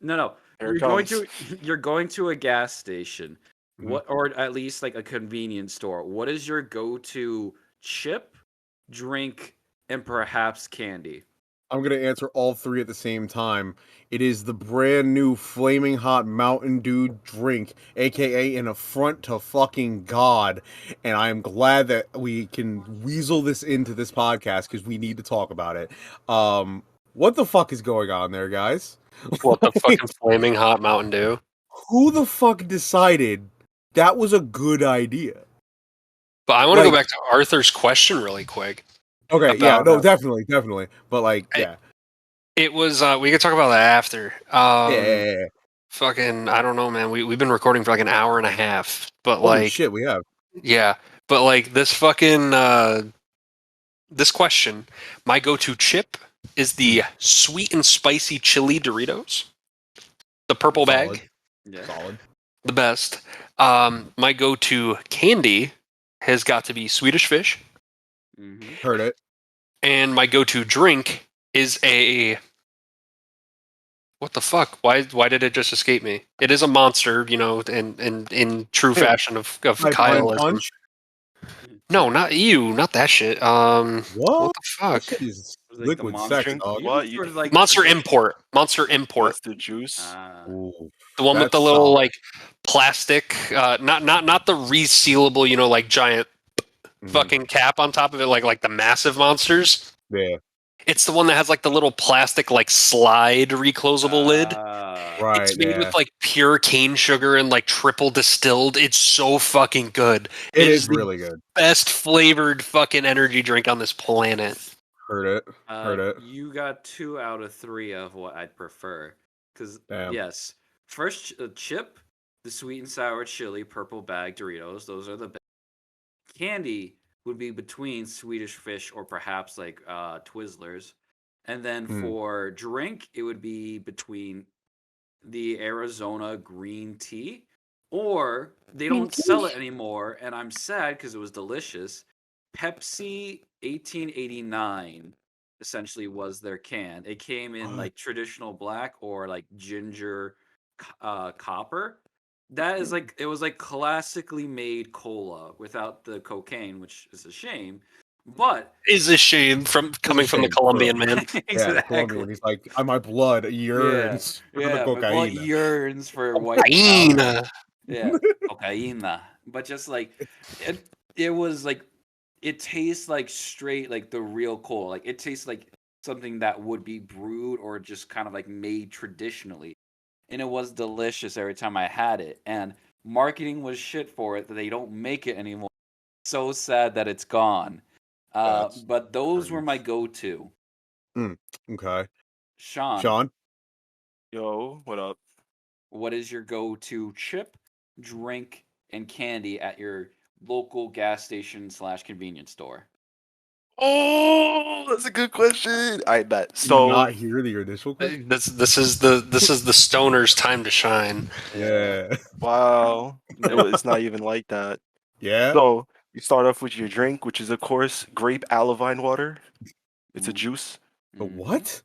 Speaker 3: No. You're going to a gas station. What, or at least like a convenience store. What is your go-to chip, drink, and perhaps candy?
Speaker 1: I'm going to answer all 3 at the same time. It is the brand new Flaming Hot Mountain Dew drink, aka an affront to fucking God. And I am glad that we can weasel this into this podcast because we need to talk about it. What the fuck is going on there, guys?
Speaker 2: What the fucking Flaming Hot Mountain Dew?
Speaker 1: Who the fuck decided that was a good idea?
Speaker 2: But I want to go back to Arthur's question really quick.
Speaker 1: Okay, definitely. But like, yeah.
Speaker 2: It was, we could talk about that after.
Speaker 1: Yeah.
Speaker 2: Fucking, I don't know, man. We've been recording for like an hour and a half. But
Speaker 1: Holy shit, we have.
Speaker 2: Yeah. But like, this fucking, this question, my go-to chip is the sweet and spicy chili Doritos. The purple bag.
Speaker 3: Yeah.
Speaker 1: Solid.
Speaker 2: The best. My go-to candy has got to be Swedish Fish.
Speaker 3: Mm-hmm.
Speaker 1: Heard it.
Speaker 2: And my go-to drink is a... What the fuck? Why did it just escape me? It is a Monster, in true fashion of Kyle.
Speaker 1: Punch?
Speaker 2: No, not you. Not that shit. What the fuck?
Speaker 1: That shit is
Speaker 3: Like
Speaker 1: liquid sex, dog.
Speaker 2: Monster Import. Monster Import.
Speaker 4: That's the juice.
Speaker 2: The one with the little plastic, not the resealable, giant fucking cap on top of it, like the massive Monsters.
Speaker 1: Yeah.
Speaker 2: It's the one that has the little plastic slide reclosable lid.
Speaker 1: Right.
Speaker 2: It's made with pure cane sugar and triple distilled. It's so fucking good.
Speaker 1: It is really good.
Speaker 2: Best flavored fucking energy drink on this planet.
Speaker 1: Heard it.
Speaker 3: You got 2 out of 3 of what I'd prefer. Because yes, first chip, the sweet and sour chili purple bag Doritos. Those are the best. Candy would be between Swedish Fish or perhaps Twizzlers. And then for drink, it would be between the Arizona green tea, or they don't sell it anymore, and I'm sad because it was delicious. Pepsi 1889 essentially was their can. It came in traditional black or ginger copper. That is it was classically made cola without the cocaine, which is a shame. But
Speaker 2: is a shame coming from the Colombian man.
Speaker 3: Exactly.
Speaker 1: Yeah, the Colombian. He's like, my blood yearns for the cocaine.
Speaker 3: My blood yearns for white
Speaker 2: cocaine.
Speaker 3: Yeah, cocaine. But just it was it tastes straight the real cola. It tastes like something that would be brewed or just kind of made traditionally. And it was delicious every time I had it. And marketing was shit for it that they don't make it anymore. So sad that it's gone. But those were my go-to.
Speaker 1: Okay.
Speaker 3: Sean.
Speaker 4: Yo, what up?
Speaker 3: What is your go-to chip, drink, and candy at your local gas station / convenience store?
Speaker 4: Oh, that's a good question. I bet. So
Speaker 1: not hear the initial question?
Speaker 2: This is the stoner's time to shine.
Speaker 1: Yeah.
Speaker 4: Wow. It's not even like that.
Speaker 1: Yeah.
Speaker 4: So You start off with your drink, which is of course grape alevine water. It's a juice.
Speaker 1: The what?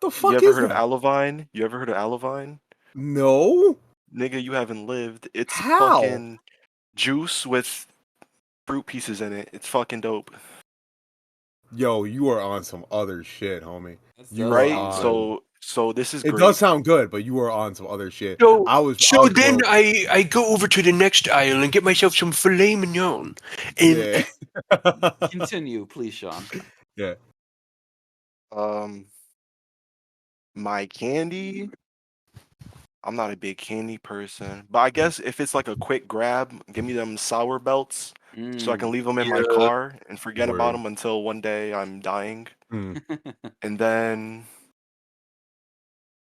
Speaker 1: The
Speaker 4: You
Speaker 1: fuck
Speaker 4: ever
Speaker 1: is
Speaker 4: heard of
Speaker 1: that?
Speaker 4: alevine? You ever heard of alevine?
Speaker 1: No.
Speaker 4: Nigga, you haven't lived. It's
Speaker 1: How?
Speaker 4: fucking juice with fruit pieces in it. It's fucking dope.
Speaker 1: Yo, you are on some other shit, homie.
Speaker 3: That
Speaker 1: You
Speaker 3: does
Speaker 1: are
Speaker 4: Right?
Speaker 3: sound good.
Speaker 1: on.
Speaker 4: So this is
Speaker 1: It
Speaker 4: great.
Speaker 1: does sound good, but you are on some other shit.
Speaker 2: So,
Speaker 1: I was
Speaker 2: then
Speaker 1: broke.
Speaker 2: I go over to the next aisle and get myself some filet mignon. And
Speaker 1: Yeah.
Speaker 3: Continue, please, Sean.
Speaker 1: Yeah.
Speaker 4: My candy. I'm not a big candy person, but I guess if it's like a quick grab, give me them sour belts so I can leave them in my car and forget about them until one day I'm dying.
Speaker 1: Mm.
Speaker 4: And then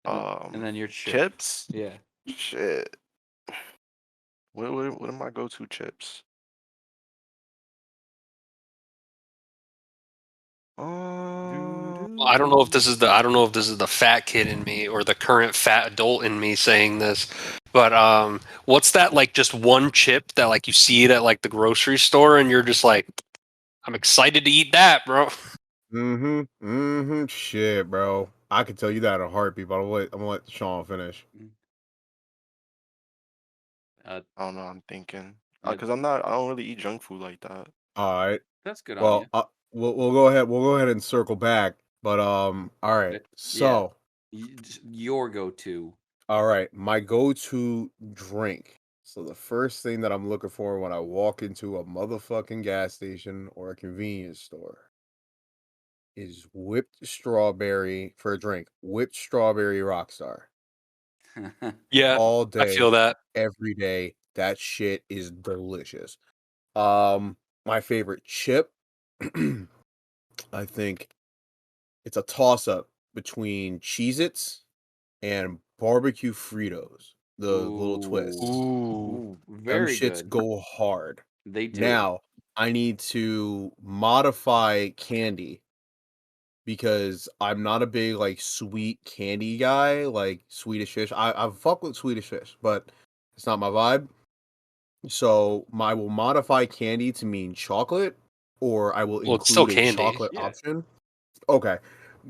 Speaker 3: and then your
Speaker 4: chips.
Speaker 3: Yeah.
Speaker 4: Shit. What are my go-to chips?
Speaker 2: I don't know if this is the fat kid in me or the current fat adult in me saying this, but what's that, like, just one chip that, like, you see it at, like, the grocery store and you're just like, I'm excited to eat that, bro.
Speaker 1: Shit, bro. I could tell you that in a heartbeat, but I'm gonna let Sean finish.
Speaker 4: I don't know. I'm thinking because I don't really eat junk food like that.
Speaker 1: All right.
Speaker 3: That's good on
Speaker 1: Well,
Speaker 3: you.
Speaker 1: we'll go ahead. We'll go ahead and circle back. But all right. So
Speaker 3: Your go-to.
Speaker 1: all right, my go-to drink. So the first thing that I'm looking for when I walk into a motherfucking gas station or a convenience store is whipped strawberry for a drink. Whipped strawberry Rockstar.
Speaker 2: Yeah,
Speaker 1: All
Speaker 2: I
Speaker 1: day,
Speaker 2: feel that.
Speaker 1: every day. That shit is delicious. My favorite chip, I think it's a toss-up between Cheez-Its and barbecue Fritos, the little twists.
Speaker 2: Ooh.
Speaker 1: Them
Speaker 3: Very
Speaker 1: shits
Speaker 3: good.
Speaker 1: go hard.
Speaker 3: They do.
Speaker 1: Now, I need to modify candy because I'm not a big, like, sweet candy guy, like Swedish Fish. I fuck with Swedish Fish, but it's not my vibe. So I will modify candy to mean chocolate, or I will
Speaker 2: Well, it's still
Speaker 1: include a
Speaker 2: candy.
Speaker 1: chocolate option. Okay.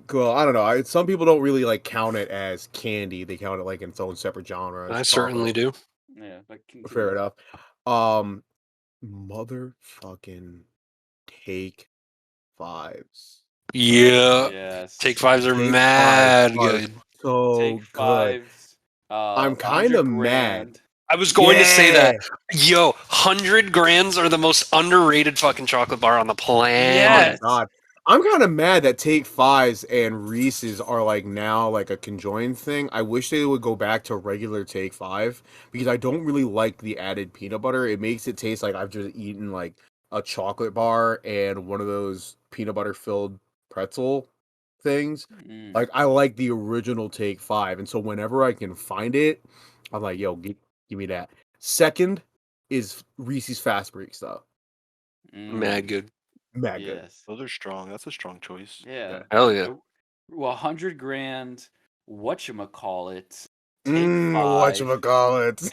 Speaker 1: Cool. I don't know. Some people don't really like count it as candy. They count it like in its own separate genre as
Speaker 2: I certainly
Speaker 1: chocolate.
Speaker 2: do.
Speaker 3: Yeah, but
Speaker 1: Fair enough. Motherfucking Take Fives.
Speaker 2: Yeah.
Speaker 3: Yes.
Speaker 2: Take Fives are
Speaker 1: Take
Speaker 2: mad
Speaker 1: Fives are
Speaker 2: good.
Speaker 1: so
Speaker 3: Take
Speaker 1: good.
Speaker 3: Fives.
Speaker 1: I'm kind of mad.
Speaker 2: I was going to say that. Yo, 100 grands are the most underrated fucking chocolate bar on the planet.
Speaker 3: Yes.
Speaker 1: Oh my god. I'm kind of mad that Take Fives and Reese's are like now like a conjoined thing. I wish they would go back to regular Take Five because I don't really like the added peanut butter. It makes it taste like I've just eaten like a chocolate bar and one of those peanut butter filled pretzel things. Like I like the original Take Five, and so whenever I can find it, I'm like, yo, give me that. Second is Reese's Fast Breaks though.
Speaker 2: Mad good.
Speaker 1: Mad good.
Speaker 4: Those are strong. That's a strong choice.
Speaker 3: Yeah.
Speaker 2: Hell yeah.
Speaker 3: Well, 100 grand. Whatchamacallit. Take
Speaker 1: Whatchamacallit.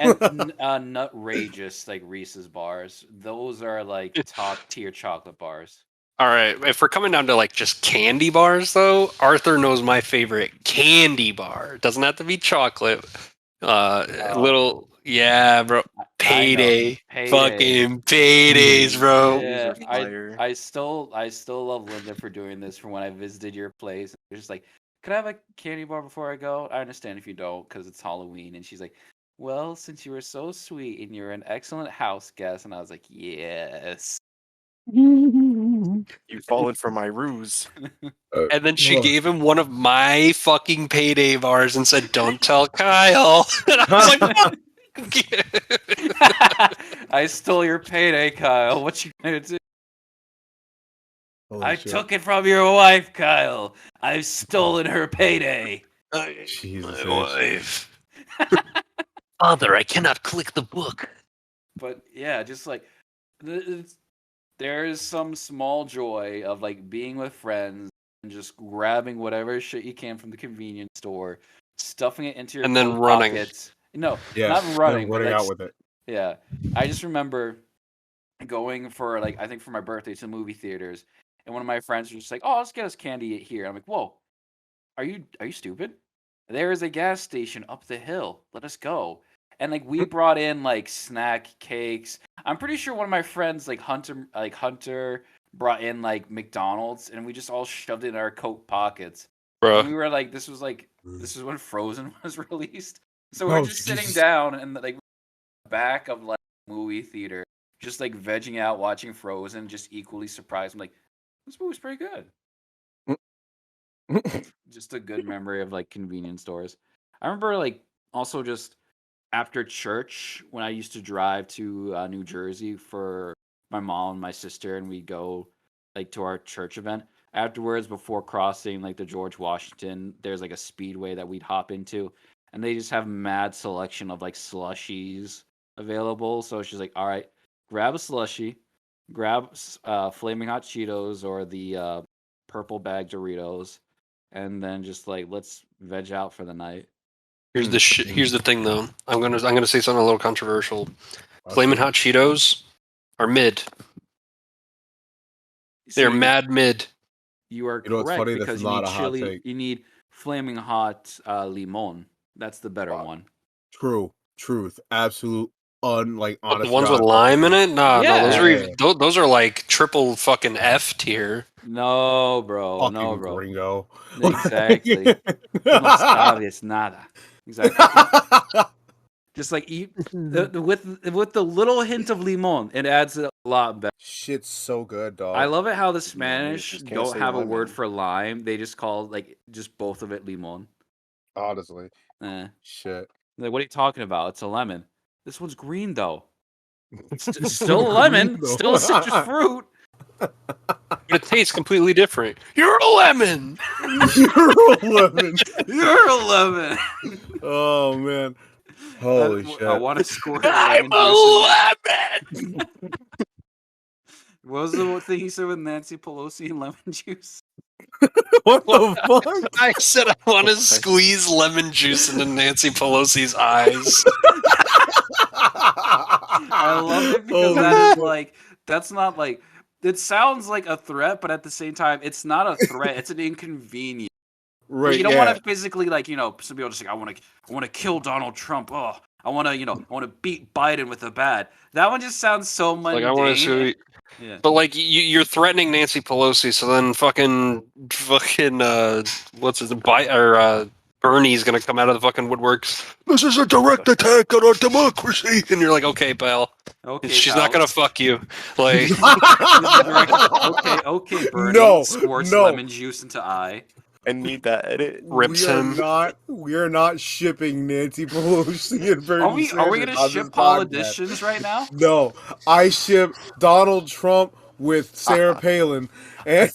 Speaker 3: and nutrageous like Reese's bars. Those are like top tier chocolate bars.
Speaker 2: All right. If we're coming down to like just candy bars, though, Arthur knows my favorite candy bar. It doesn't have to be chocolate. Little, yeah, bro. Payday. Fucking paydays, bro.
Speaker 3: Yeah, I still love Linda for doing this. From when I visited your place, it's just like, could I have a candy bar before I go? I understand if you don't because it's Halloween. And she's like, well, since you were so sweet and you're an excellent house guest, and I was like, yes.
Speaker 4: You've fallen for my ruse.
Speaker 2: And then she gave him one of my fucking payday bars and said, "Don't tell Kyle." And I was like,
Speaker 3: I stole your payday, Kyle. What you gonna do?
Speaker 1: Holy
Speaker 3: I
Speaker 1: shit.
Speaker 3: took it from your wife, Kyle. I've stolen her payday.
Speaker 1: Jesus.
Speaker 2: My wife. Father, I cannot click the book.
Speaker 3: But yeah, just like there is some small joy of like being with friends and just grabbing whatever shit you can from the convenience store, stuffing it into your
Speaker 2: And then
Speaker 3: coat
Speaker 2: running.
Speaker 3: pockets. No,
Speaker 1: Yeah,
Speaker 3: not running,
Speaker 1: then
Speaker 3: but
Speaker 1: running
Speaker 3: like,
Speaker 1: out with it.
Speaker 3: yeah, I just remember going for like I think for my birthday to movie theaters, and one of my friends was just like, "Oh, let's get us candy here." I'm like, "Whoa, are you stupid? There is a gas station up the hill. Let us go." And like we brought in like snack cakes. I'm pretty sure one of my friends like Hunter brought in like McDonald's, and we just all shoved it in our coat pockets.
Speaker 2: Bruh.
Speaker 3: And we were like, this was when Frozen was released. So we were just sitting down and like back of like movie theater, just like vegging out, watching Frozen, just equally surprised. I'm like, this movie's pretty good. Just a good memory of like convenience stores. I remember like also just after church when I used to drive to New Jersey for my mom and my sister, and we'd go like to our church event. Afterwards, before crossing like the George Washington, there's like a speedway that we'd hop into, and they just have mad selection of like slushies available. So she's like, "All right, grab a slushie, grab Flaming Hot Cheetos or the purple bag Doritos, and then just like let's veg out for the night."
Speaker 2: Here's the thing though. I'm gonna say something a little controversial. Flamin' Hot Cheetos are mid. They're mad mid.
Speaker 3: You are correct because you need chili. You need Flaming Hot limon. That's the better one.
Speaker 1: Truth, absolute honest.
Speaker 2: The ones with lime in it? No, those are like triple fucking F tier.
Speaker 3: No, bro.
Speaker 1: Fucking
Speaker 3: no, bro.
Speaker 1: Gringo.
Speaker 3: Exactly. No sabes nada. Exactly. Just like eat with the little hint of limon, it adds it a lot better.
Speaker 1: Shit's so good, dog.
Speaker 3: I love it how the Spanish don't have a word for lime. They just call like just both of it limon.
Speaker 1: Honestly.
Speaker 3: Shit. Like, what are you talking about? It's a lemon. This one's green though. It's still a lemon. Still a citrus fruit.
Speaker 2: But it tastes completely different. You're a lemon.
Speaker 1: You're a lemon.
Speaker 3: You're a lemon.
Speaker 1: Oh man. Holy shit. I
Speaker 3: want to score.
Speaker 2: I'm a lemon.
Speaker 3: What was the thing he said with Nancy Pelosi and lemon juice?
Speaker 1: What the fuck?
Speaker 2: I said I want to squeeze lemon juice into Nancy Pelosi's eyes.
Speaker 3: I love it because that is like, that's not like, it sounds like a threat, but at the same time, it's not a threat. It's an inconvenience.
Speaker 1: Right.
Speaker 3: You don't want to physically, like, you know, some people just like, I want to kill Donald Trump. Oh, I want to beat Biden with a bat. That one just sounds so mundane.
Speaker 2: Like I want to. Yeah. But like you're threatening Nancy Pelosi, so then fucking what's his Bernie's gonna come out of the fucking woodworks. This is a direct attack on our democracy, and you're like, okay, pal. Okay, she's not gonna fuck you. Like,
Speaker 3: okay, Bernie. Squirts lemon juice into eye.
Speaker 4: I need that edit.
Speaker 2: Rips him.
Speaker 1: We are not shipping Nancy Pelosi and Bernie Sanders.
Speaker 3: Are we going to ship politicians right now?
Speaker 1: No, I ship Donald Trump with Sarah Palin. And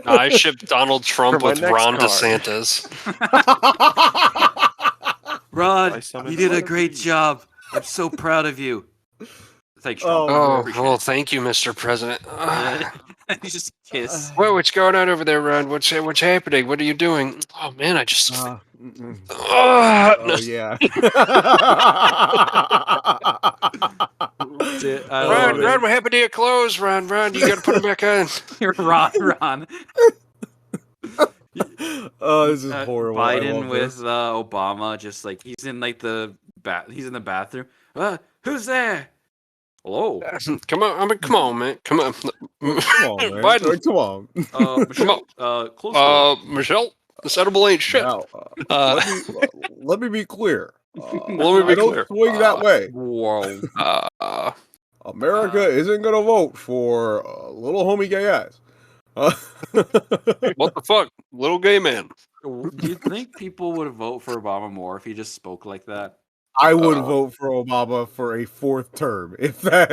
Speaker 2: I ship Donald Trump with Ron DeSantis.
Speaker 3: Ron, you did a great job. I'm so proud of you. Thanks,
Speaker 2: Trump. Well, thank you, Mr. President.
Speaker 3: You just kiss.
Speaker 2: Well, what's going on over there, Ron? What's happening? What are you doing? Oh man, I just.
Speaker 1: Yeah.
Speaker 2: Ron, what happened to your clothes, Ron? You got to put them back on.
Speaker 3: Ron.
Speaker 1: Oh, this is horrible.
Speaker 3: Biden with Obama, just like he's in like he's in the bathroom. Who's there? Hello.
Speaker 2: Come on, man. Come on,
Speaker 1: man.
Speaker 2: Biden.
Speaker 1: Come on.
Speaker 3: Michelle.
Speaker 2: Michelle, this edible ain't shit.
Speaker 1: Now, let me be clear.
Speaker 2: I
Speaker 1: don't swing that way.
Speaker 3: Whoa.
Speaker 1: America isn't gonna vote for little homie gay ass.
Speaker 2: What the fuck, little gay man?
Speaker 3: Do you think people would vote for Obama more if he just spoke like that?
Speaker 1: I would vote for Obama for a fourth term if that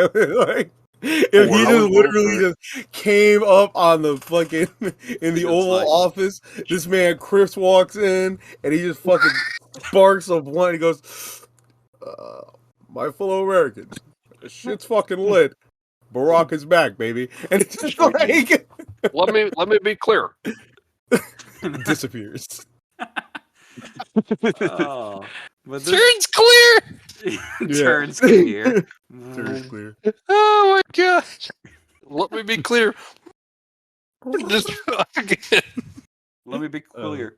Speaker 1: if he just literally just came up on the fucking in the Oval Office. This man Chris walks in and he just fucking sparks a blunt. He goes, "My fellow Americans, shit's fucking lit. Barack is back, baby." And it's just like,
Speaker 2: let me be clear.
Speaker 1: Disappears.
Speaker 3: Oh.
Speaker 2: Turns clear.
Speaker 3: Turns clear.
Speaker 1: Turns clear.
Speaker 2: Oh my gosh. Let me be clear. Just again.
Speaker 3: Let me be clear.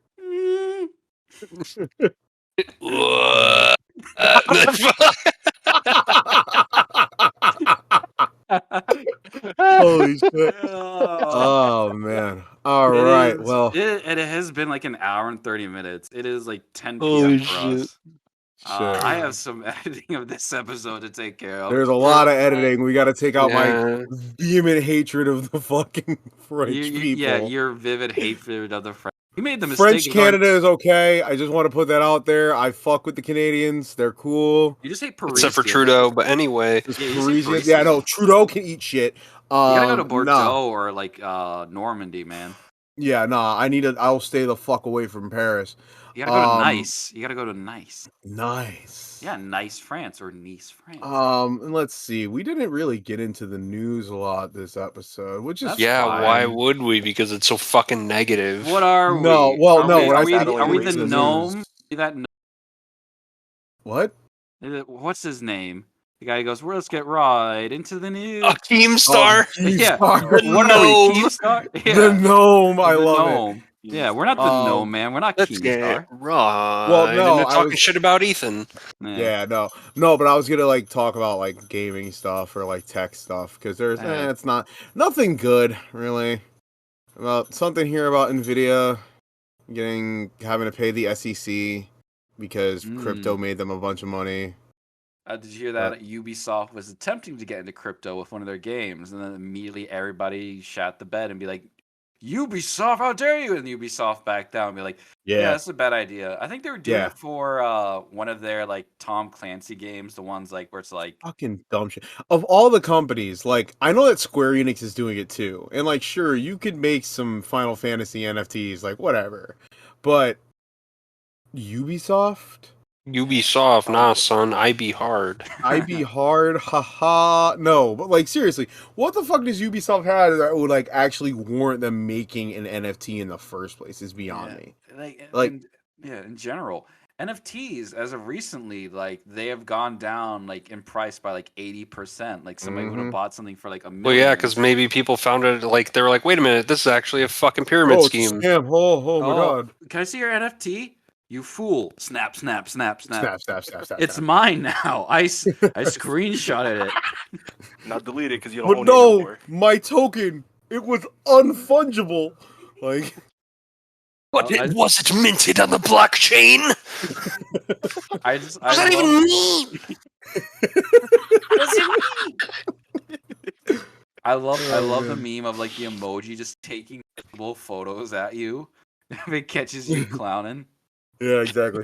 Speaker 1: Holy shit. Oh man. All right. Well,
Speaker 3: it has been like an hour and 30 minutes. It is like 10 p.m.
Speaker 2: Holy
Speaker 3: for
Speaker 2: shit.
Speaker 3: us. I have some editing of this episode to take care of.
Speaker 1: There's a lot of editing. We got to take out my vehement hatred of the fucking French people.
Speaker 3: Yeah, your vivid hatred of the French. You made the mistake.
Speaker 1: French Canada is okay. I just want to put that out there. I fuck with the Canadians. They're cool.
Speaker 3: You just hate Parisians.
Speaker 2: Except for Trudeau, but anyway.
Speaker 1: Parisians. Yeah, no, Trudeau can eat shit.
Speaker 3: You gotta go to Bordeaux or like Normandy, man.
Speaker 1: Yeah, nah. I'll stay the fuck away from Paris.
Speaker 3: You gotta go to Nice. You gotta go to Nice.
Speaker 1: Nice.
Speaker 3: Yeah, Nice, France or Nice, France.
Speaker 1: And let's see. We didn't really get into the news a lot this episode, which is fine.
Speaker 2: Why would we? Because it's so fucking negative.
Speaker 3: What are we?
Speaker 1: No, well, no.
Speaker 3: Are we the gnome? That
Speaker 1: what?
Speaker 3: What's his name? The guy goes, well, let's get right into the news.
Speaker 2: Keemstar?
Speaker 3: Yeah.
Speaker 2: What
Speaker 3: are we, Keemstar? Yeah.
Speaker 1: The gnome. I love it.
Speaker 3: Yeah, we're not the gnome, man. We're not Keemstar.
Speaker 2: Right.
Speaker 1: Well, no,
Speaker 2: I was talking shit about Ethan.
Speaker 1: Yeah, no, but I was gonna talk about like gaming stuff or like tech stuff because there's it's not nothing good really. About something here about Nvidia having to pay the SEC because crypto made them a bunch of money.
Speaker 3: Did you hear that Ubisoft was attempting to get into crypto with one of their games, and then immediately everybody shat the bed and be like, Ubisoft, how dare you? And Ubisoft backed down and be like, yeah, that's a bad idea. I think they were doing it for one of their like Tom Clancy games, the ones like where it's like
Speaker 1: fucking dumb shit. Of all the companies, like I know that Square Enix is doing it too, and like sure you could make some Final Fantasy NFTs, like whatever, but Ubisoft,
Speaker 2: nah, son, I be hard.
Speaker 1: I be hard, haha. No, but like seriously, what the fuck does Ubisoft have that would like actually warrant them making an NFT in the first place? Is beyond me.
Speaker 3: In general, NFTs as of recently, like they have gone down like in price by like 80%. Like somebody would have bought something for like $1 million.
Speaker 2: Well, yeah, because maybe people found it like they were like, wait a minute, this is actually a fucking pyramid scheme.
Speaker 1: Oh my god!
Speaker 3: Can I see your NFT? You fool! Snap, snap, snap, snap.
Speaker 1: Snap.
Speaker 3: It's mine now. I screenshotted it.
Speaker 4: Not delete it because you don't own it anymore.
Speaker 1: My token. It was unfungible. Like,
Speaker 2: what? Was it minted on the blockchain? What does that even mean?
Speaker 3: What does it mean? I love the meme of like the emoji just taking little photos at you if it catches you clowning.
Speaker 1: Yeah, exactly.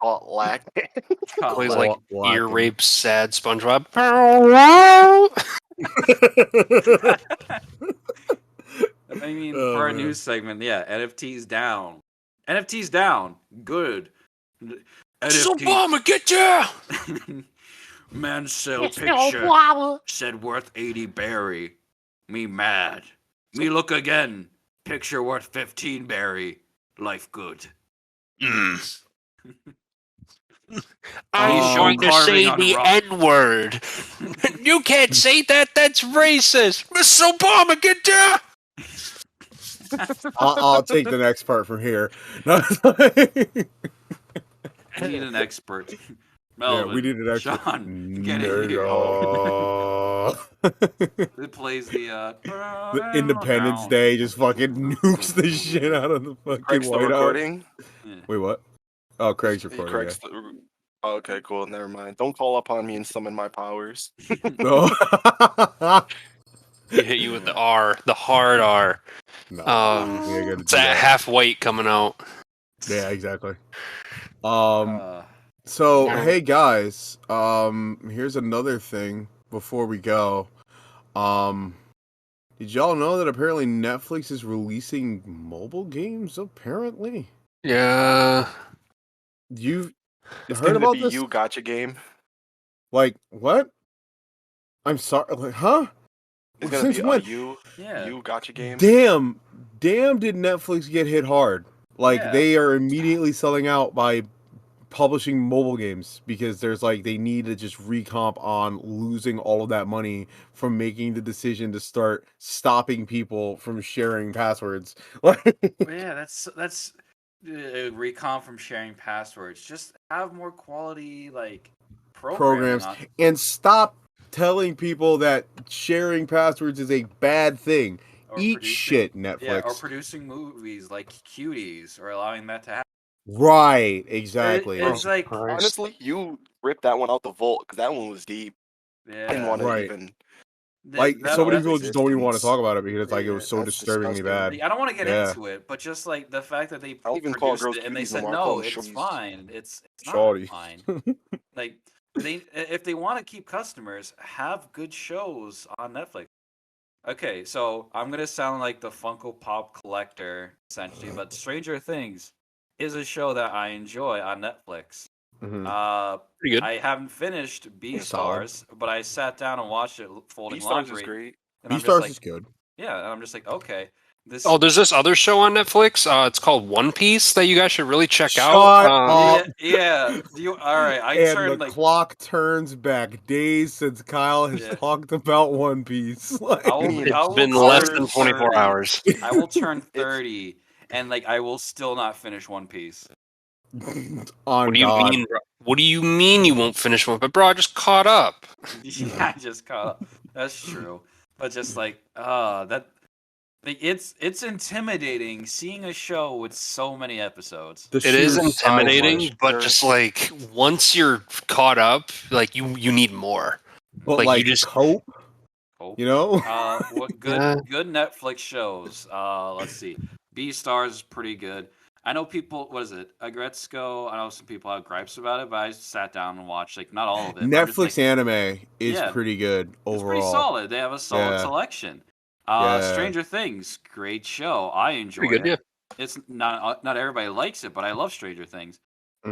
Speaker 4: Lack.
Speaker 2: Plays like ear rape, sad SpongeBob.
Speaker 3: I mean, for our news segment, NFTs down. NFTs down. Good.
Speaker 2: NFT. Obama, get ya!
Speaker 3: Man sell picture. Said worth 80 berry. Me mad. Me look again. Picture worth 15 berry. Life good.
Speaker 2: I'm going to say the N-word. You can't say that. That's racist. Mr. Obama, get down.
Speaker 1: I'll take the next part from here.
Speaker 3: We need an expert. Melvin,
Speaker 1: we need an expert.
Speaker 3: Sean, get in here. It plays the
Speaker 1: Independence Day just fucking nukes the shit out of the fucking
Speaker 4: Craig's
Speaker 1: White
Speaker 4: recording?
Speaker 1: House. Wait, what? Oh, Craig's recording.
Speaker 4: Oh, okay, cool. Never mind. Don't call upon me and summon my powers.
Speaker 1: No.
Speaker 2: He hit you with the R, the hard R.
Speaker 1: No,
Speaker 2: it's that half white coming out.
Speaker 1: Yeah, exactly. So hey guys, here's another thing before we go. Did y'all know that apparently Netflix is releasing mobile games? Apparently,
Speaker 2: yeah.
Speaker 1: You've
Speaker 4: it's
Speaker 1: heard about
Speaker 4: be
Speaker 1: this?
Speaker 4: You gotcha game.
Speaker 1: Like what? I'm sorry. Like, huh?
Speaker 4: It's gonna be when? You gotcha game.
Speaker 1: Damn! Did Netflix get hit hard? Like they are immediately selling out by publishing mobile games because there's like they need to just recomp on losing all of that money from making the decision to start stopping people from sharing passwords.
Speaker 3: Yeah, that's recon from sharing passwords. Just have more quality like programming
Speaker 1: programs
Speaker 3: on.
Speaker 1: and stop telling people that sharing passwords is a bad thing. Eat shit, Netflix.
Speaker 3: Yeah, or producing movies like Cuties or allowing that to happen.
Speaker 1: Right, exactly.
Speaker 3: It's like
Speaker 4: honestly, you ripped that one out the vault because that one was deep.
Speaker 3: Yeah,
Speaker 4: I didn't want to even.
Speaker 1: Like so many people just don't even want to talk about it because it's like it was so disturbingly bad.
Speaker 3: I don't want to get into it, but just like the fact that they produced it and they said no, it's fine. It's not fine. Like if they want to keep customers, have good shows on Netflix. Okay, so I'm gonna sound like the Funko Pop collector essentially, but Stranger Things is a show that I enjoy on Netflix.
Speaker 2: Pretty good.
Speaker 3: I haven't finished Beastars, but I sat down and watched it folding laundry.
Speaker 4: Beastars is great.
Speaker 1: Beastars is good.
Speaker 3: Yeah, and I'm just like, okay.
Speaker 2: There's this other show on Netflix. It's called One Piece that you guys should really check out.
Speaker 3: Yeah. All right.
Speaker 1: And the clock turns back days since Kyle has talked about One Piece.
Speaker 2: It's been less than 24 hours.
Speaker 3: I will turn 30, and like I will still not finish One Piece.
Speaker 2: What do you mean, bro? What do you mean you won't finish one? But bro, I just caught up.
Speaker 3: Yeah, I just caught up. That's true. But just like, that. Like it's intimidating seeing a show with so many episodes.
Speaker 2: It is intimidating, but just like once you're caught up, like you need more.
Speaker 1: But like you just cope. You know?
Speaker 3: What good Netflix shows. Let's see. Beastars is pretty good. I know people. What is it? Agretzko. I know some people have gripes about it, but I sat down and watched like not all of it.
Speaker 1: Netflix anime is pretty good overall. It's pretty
Speaker 3: solid. They have a solid selection. Stranger Things, great show. I enjoy it. Yeah. It's not everybody likes it, but I love Stranger Things.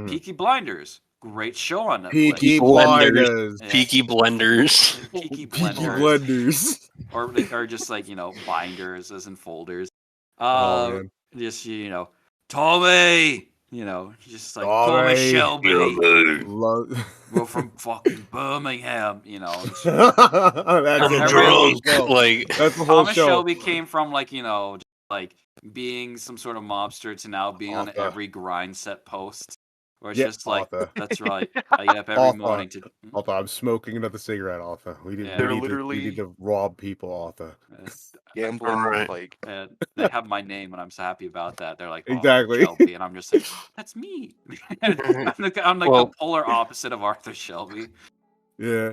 Speaker 3: Peaky Blinders, great show on Netflix.
Speaker 1: Peaky Blinders.
Speaker 2: Peaky Blenders.
Speaker 3: Peaky Blenders. Or just like, binders as in folders. Just, Tommy! Just like Thomas Shelby. We're from fucking Birmingham,
Speaker 1: That's the whole
Speaker 3: Thomas
Speaker 1: show.
Speaker 3: Shelby came from like being some sort of mobster to now being on every grind set post. Or it's just like, that's right. I get up every morning to.
Speaker 1: Arthur, I'm smoking another cigarette, Arthur. We need to rob people, Arthur.
Speaker 4: Gambling,
Speaker 3: they have my name, and I'm so happy about that. They're like,
Speaker 1: exactly,
Speaker 3: Shelby, and I'm just like, that's me. I'm like the polar opposite of Arthur Shelby.
Speaker 1: Yeah.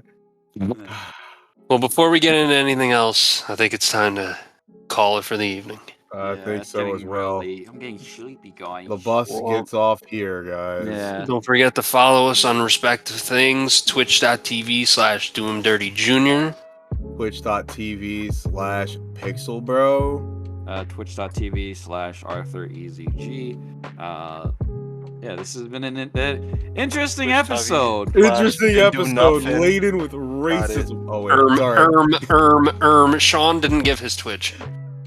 Speaker 2: Well, before we get into anything else, I think it's time to call it for the evening.
Speaker 1: I think so as well.
Speaker 3: I'm getting sleepy, guys.
Speaker 1: The bus gets off here, guys.
Speaker 3: Yeah.
Speaker 2: Don't forget to follow us on respective things, twitch.tv/doomdirtyjr,
Speaker 1: twitch.tv/pixelbro,
Speaker 3: twitch.tv/ArthurEasyG. This has been an interesting episode.
Speaker 1: Interesting episode laden with racism. Oh wait,
Speaker 2: sorry. Sean didn't give his Twitch.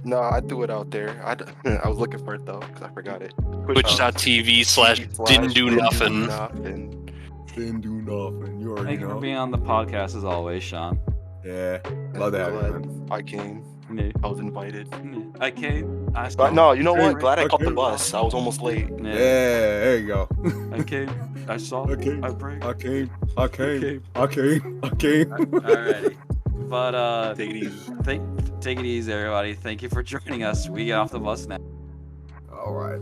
Speaker 4: No, I threw it out there. I was looking for it though because I forgot it.
Speaker 2: Twitch.tv/didn't do nothing.
Speaker 1: Didn't do nothing. You already
Speaker 3: Thank you for being on the podcast as always, Sean.
Speaker 1: Yeah, love to have you, man.
Speaker 4: I came. I was invited.
Speaker 3: I came.
Speaker 4: But no, you know what? Glad I caught the bus. I was almost late.
Speaker 1: Yeah, there you go.
Speaker 3: I came. I saw.
Speaker 1: I came.
Speaker 3: I prayed.
Speaker 1: I came. Alrighty.
Speaker 3: But
Speaker 4: take it easy.
Speaker 3: Take it easy, everybody. Thank you for joining us. We get off the bus now.
Speaker 1: All right.